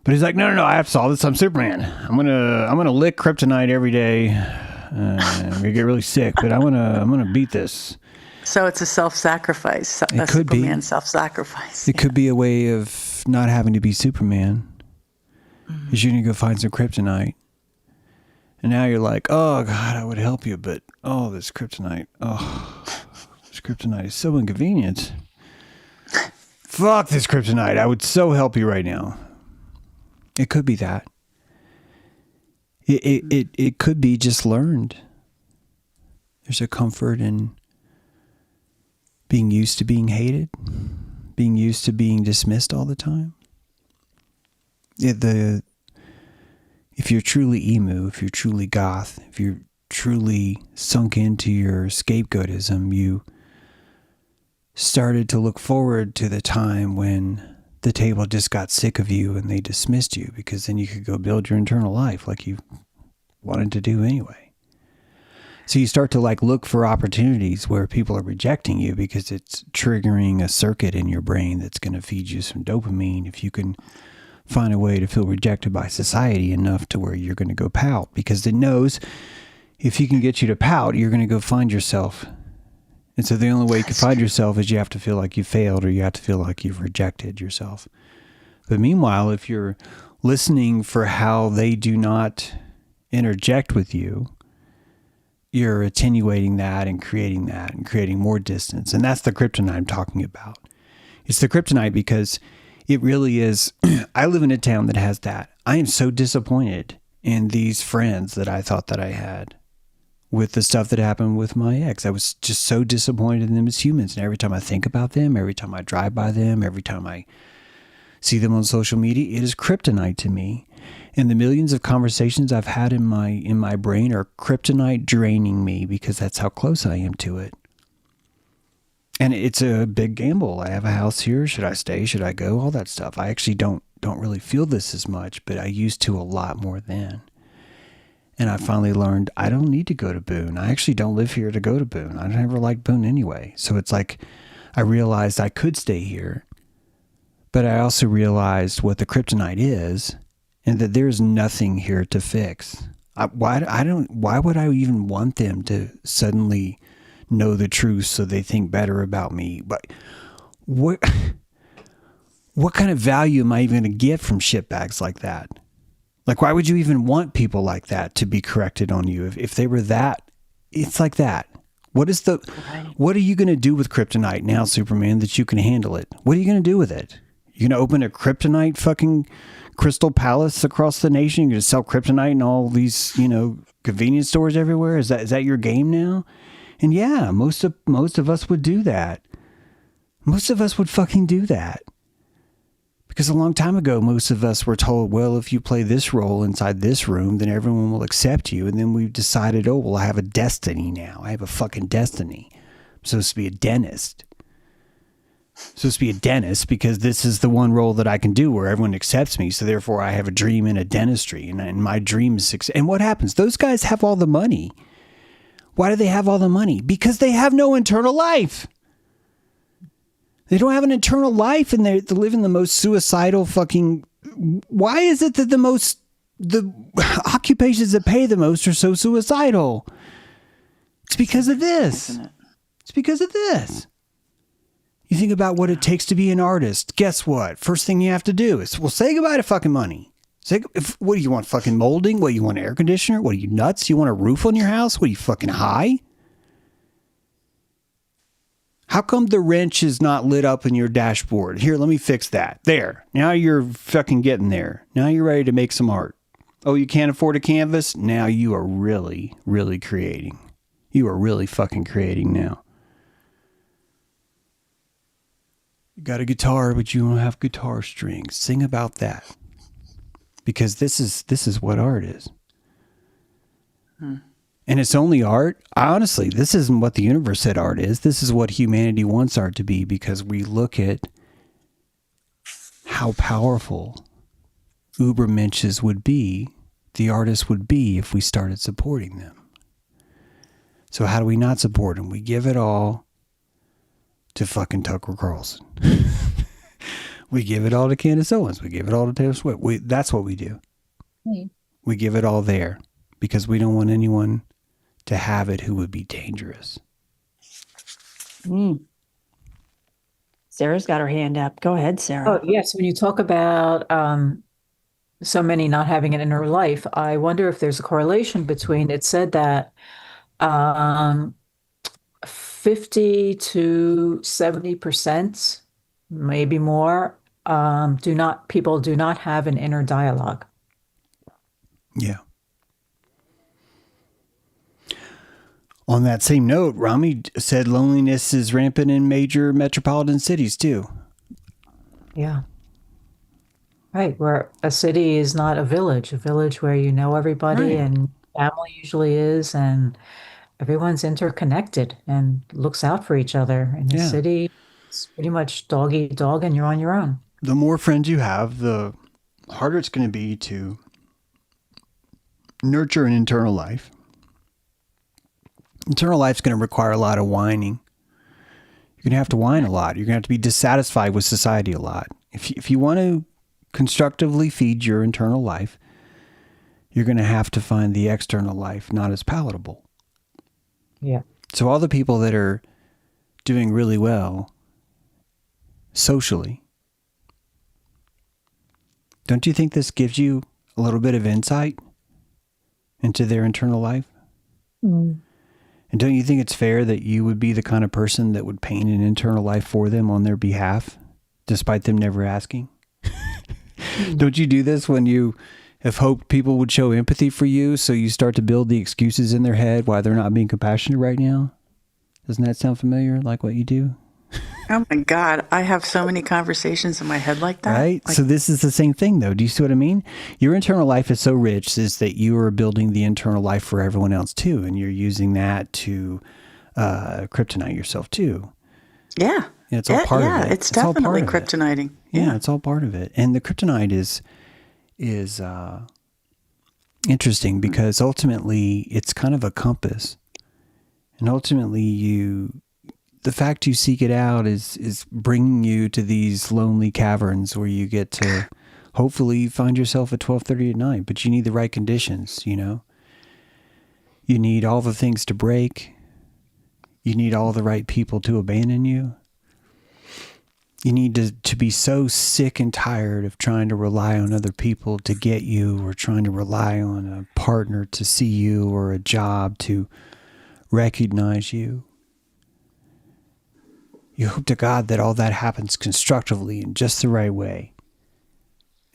But he's like, no, I have to solve this. I'm Superman. I'm gonna lick kryptonite every day. I'm gonna get really sick, but I'm gonna beat this. So it's a self-sacrifice. It could be Superman self-sacrifice. It could be a way of not having to be Superman. Because you're gonna go find some kryptonite. And now you're like, oh, God, I would help you, but, this kryptonite. Oh, this kryptonite is so inconvenient. Fuck this kryptonite. I would so help you right now. It could be that. It could be just learned. There's a comfort in being used to being hated, being used to being dismissed all the time. If you're truly emu, if you're truly goth, if you're truly sunk into your scapegoatism, you started to look forward to the time when the table just got sick of you and they dismissed you, because then you could go build your internal life like you wanted to do anyway. So you start to look for opportunities where people are rejecting you because it's triggering a circuit in your brain that's going to feed you some dopamine. If you can find a way to feel rejected by society enough to where you're going to go pout, because it knows if you can get you to pout, you're going to go find yourself. And so the only way you can find yourself is you have to feel like you failed, or you have to feel like you've rejected yourself. But meanwhile, if you're listening for how they do not interject with you, you're attenuating that and creating more distance. And that's the kryptonite I'm talking about. It's the kryptonite because it really is. I live in a town that has that. I am so disappointed in these friends that I thought that I had with the stuff that happened with my ex. I was just so disappointed in them as humans. And every time I think about them, every time I drive by them, every time I see them on social media, it is kryptonite to me. And the millions of conversations I've had in my brain are kryptonite draining me because that's how close I am to it. And it's a big gamble. I have a house here. Should I stay? Should I go? All that stuff. I actually don't really feel this as much, but I used to a lot more then. And I finally learned I don't need to go to Boone. I actually don't live here to go to Boone. I never liked Boone anyway. So it's like I realized I could stay here, but I also realized what the kryptonite is and that there's nothing here to fix. Why would I even want them to suddenly know the truth so they think better about me? But what kind of value am I even going to get from shitbags like that? Like, why would you even want people like that to be corrected on you? If they were that, it's like that. What are you going to do with kryptonite now, Superman, that you can handle it? What are you going to do with it? You're going to open a kryptonite fucking crystal palace across the nation? You're going to sell kryptonite in all these, convenience stores everywhere? Is that your game now? And yeah, most of us would do that. Most of us would fucking do that. Because a long time ago, most of us were told, well, if you play this role inside this room, then everyone will accept you. And then we've decided, oh, well, I have a destiny now. I have a fucking destiny. I'm supposed to be a dentist. Because this is the one role that I can do where everyone accepts me. So therefore, I have a dream in a dentistry. And my dream is success. And what happens? Those guys have all the money. Why do they have all the money? Because they have no internal life. They don't have an internal life, and they're living the most suicidal fucking... Why is it that the occupations that pay the most are so suicidal? It's because of this. It's because of this. You think about what it takes to be an artist. Guess what? First thing you have to do is, well, say goodbye to fucking money. What do you want, fucking molding? What do you want, air conditioner? What are you, nuts? You want a roof on your house? What are you, fucking high? How come the wrench is not lit up in your dashboard? Here, let me fix that. There. Now you're fucking getting there. Now you're ready to make some art. Oh, you can't afford a canvas? Now you are really, really creating. You are really fucking creating now. You got a guitar, but you don't have guitar strings. Sing about that. Because this is what art is. And it's only art. Honestly, this isn't what the universe said art is. This is what humanity wants art to be, because we look at how powerful Ubermenches would be, the artists would be, if we started supporting them. So how do we not support them? We give it all to fucking Tucker Carlson. We give it all to Candace Owens. We give it all to Taylor Swift. That's what we do. We give it all there because we don't want anyone to have it who would be dangerous. Sarah's got her hand up. Go ahead, Sarah. Oh, yes. When you talk about so many not having an inner life, I wonder if there's a correlation between, it said that 50 to 70%, maybe more, people do not have an inner dialogue. Yeah. On that same note, Rami said loneliness is rampant in major metropolitan cities too. Yeah. Right. Where a city is not a village where you know everybody and family usually is, and everyone's interconnected and looks out for each other. In the city, it's pretty much dog eat dog and you're on your own. The more friends you have, the harder it's going to be to nurture an internal life. Internal life's going to require a lot of whining. You're going to have to whine a lot. You're going to have to be dissatisfied with society a lot. If you want to constructively feed your internal life, you're going to have to find the external life not as palatable. Yeah. So all the people that are doing really well socially, don't you think this gives you a little bit of insight into their internal life? And don't you think it's fair that you would be the kind of person that would paint an internal life for them on their behalf, despite them never asking? Don't you do this when you have hoped people would show empathy for you, so you start to build the excuses in their head why they're not being compassionate right now? Doesn't that sound familiar, like what you do? Oh my God, I have so many conversations in my head like that. Right? Like, So this is the same thing, though. Do you see what I mean? Your internal life is so rich is that you are building the internal life for everyone else, too. And you're using that to kryptonite yourself, too. yeah. It's all part of it. It's all part definitely of it. kryptoniting. Yeah, it's all part of it. And the kryptonite is interesting because ultimately it's kind of a compass. And ultimately the fact you seek it out is bringing you to these lonely caverns where you get to hopefully find yourself at 12:30 at night, but you need the right conditions, you know? You need all the things to break. You need all the right people to abandon you. You need to be so sick and tired of trying to rely on other people to get you, or trying to rely on a partner to see you, or a job to recognize you. You hope to God that all that happens constructively in just the right way.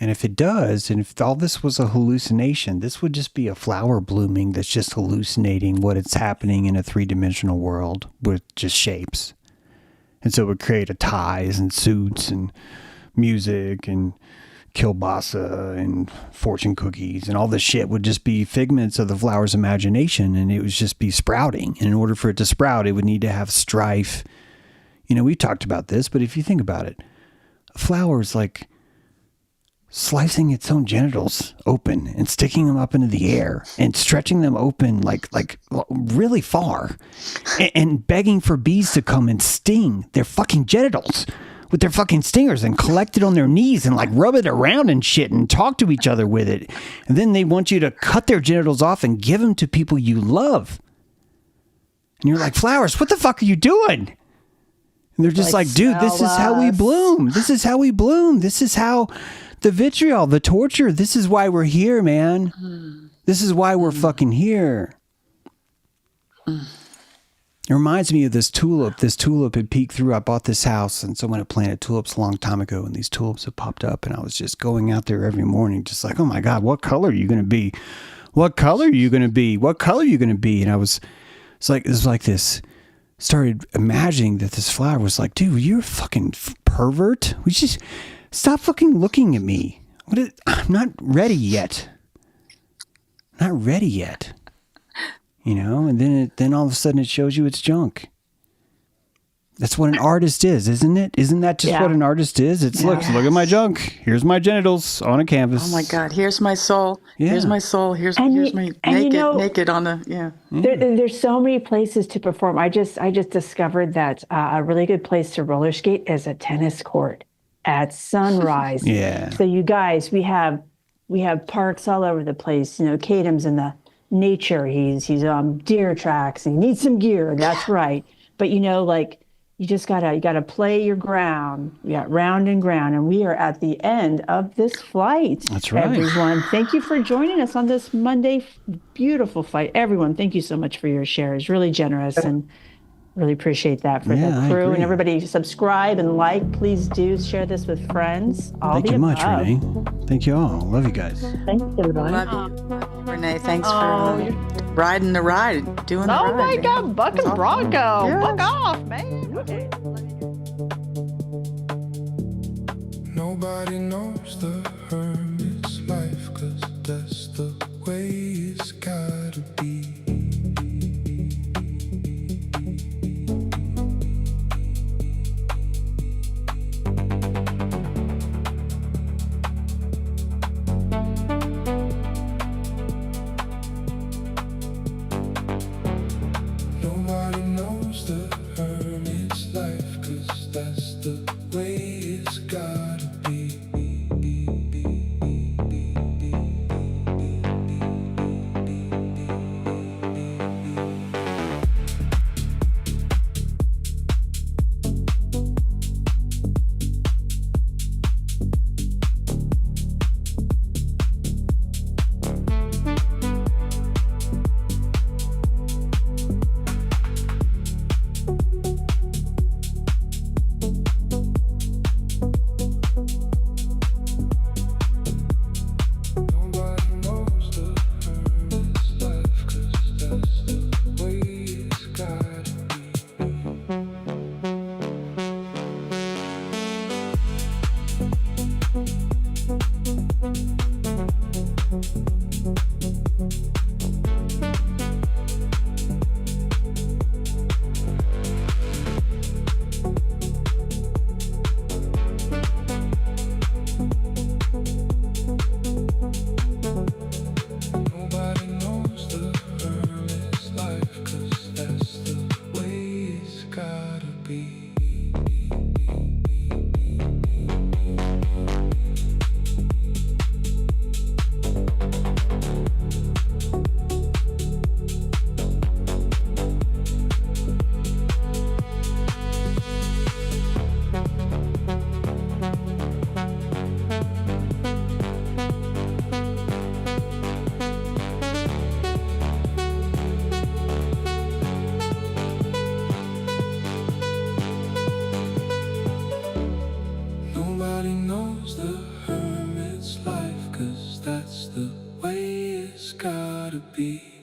And if it does, and if all this was a hallucination, this would just be a flower blooming that's just hallucinating what is happening in a three-dimensional world with just shapes. And so it would create a ties and suits and music and kielbasa and fortune cookies, and all this shit would just be figments of the flower's imagination, and it would just be sprouting. And in order for it to sprout, it would need to have strife. You know, we talked about this, but if you think about it, a flower is like slicing its own genitals open and sticking them up into the air and stretching them open like really far and begging for bees to come and sting their fucking genitals with their fucking stingers and collect it on their knees and like rub it around and shit and talk to each other with it. And then they want you to cut their genitals off and give them to people you love. And you're like, flowers, what the fuck are you doing? And they're just like, dude, this is how we bloom. This is how we bloom. This is how the vitriol, the torture, this is why we're here, man. This is why we're fucking here. It reminds me of this tulip. This tulip had peeked through. I bought this house, and someone had planted tulips a long time ago, and these tulips had popped up, and I was just going out there every morning, just like, oh my God, what color are you going to be? What color are you going to be? What color are you going to be? And it's like this. Started imagining that this flower was like, dude, you're a fucking pervert. We just stop fucking looking at me. I'm not ready yet. Not ready yet. You know, and then all of a sudden it shows you it's junk. That's what an artist is, isn't it? Isn't that just what an artist is? It's look at my junk. Here's my genitals on a canvas. Oh my God, here's my soul. Yeah. Here's my soul. Here's my naked on the There's so many places to perform. I just discovered that a really good place to roller skate is a tennis court at sunrise. Yeah. So you guys, we have parks all over the place. You know, Kadam's in the nature. He's deer tracks, and he needs some gear. That's right. But you know, like, you just gotta play your ground. We got round and ground, and we are at the end of this flight. That's right. Everyone, thank you for joining us on this Monday beautiful flight. Everyone, thank you so much for your shares. Really generous, and really appreciate that for the crew and everybody. Subscribe and like. Please do share this with friends. Thank you much, Renee. Thank you all. Love you guys. Thanks, everybody. Love you, Renee. Thanks for riding the ride, doing the ride. Oh my God, Buck and Bronco. Yes. Buck off, man. Okay. Nobody knows the hermit's life, 'cause that's the way it's gotta be. Nobody knows the hermit's life, 'cause that's the way it's gotta be. way it's gotta be.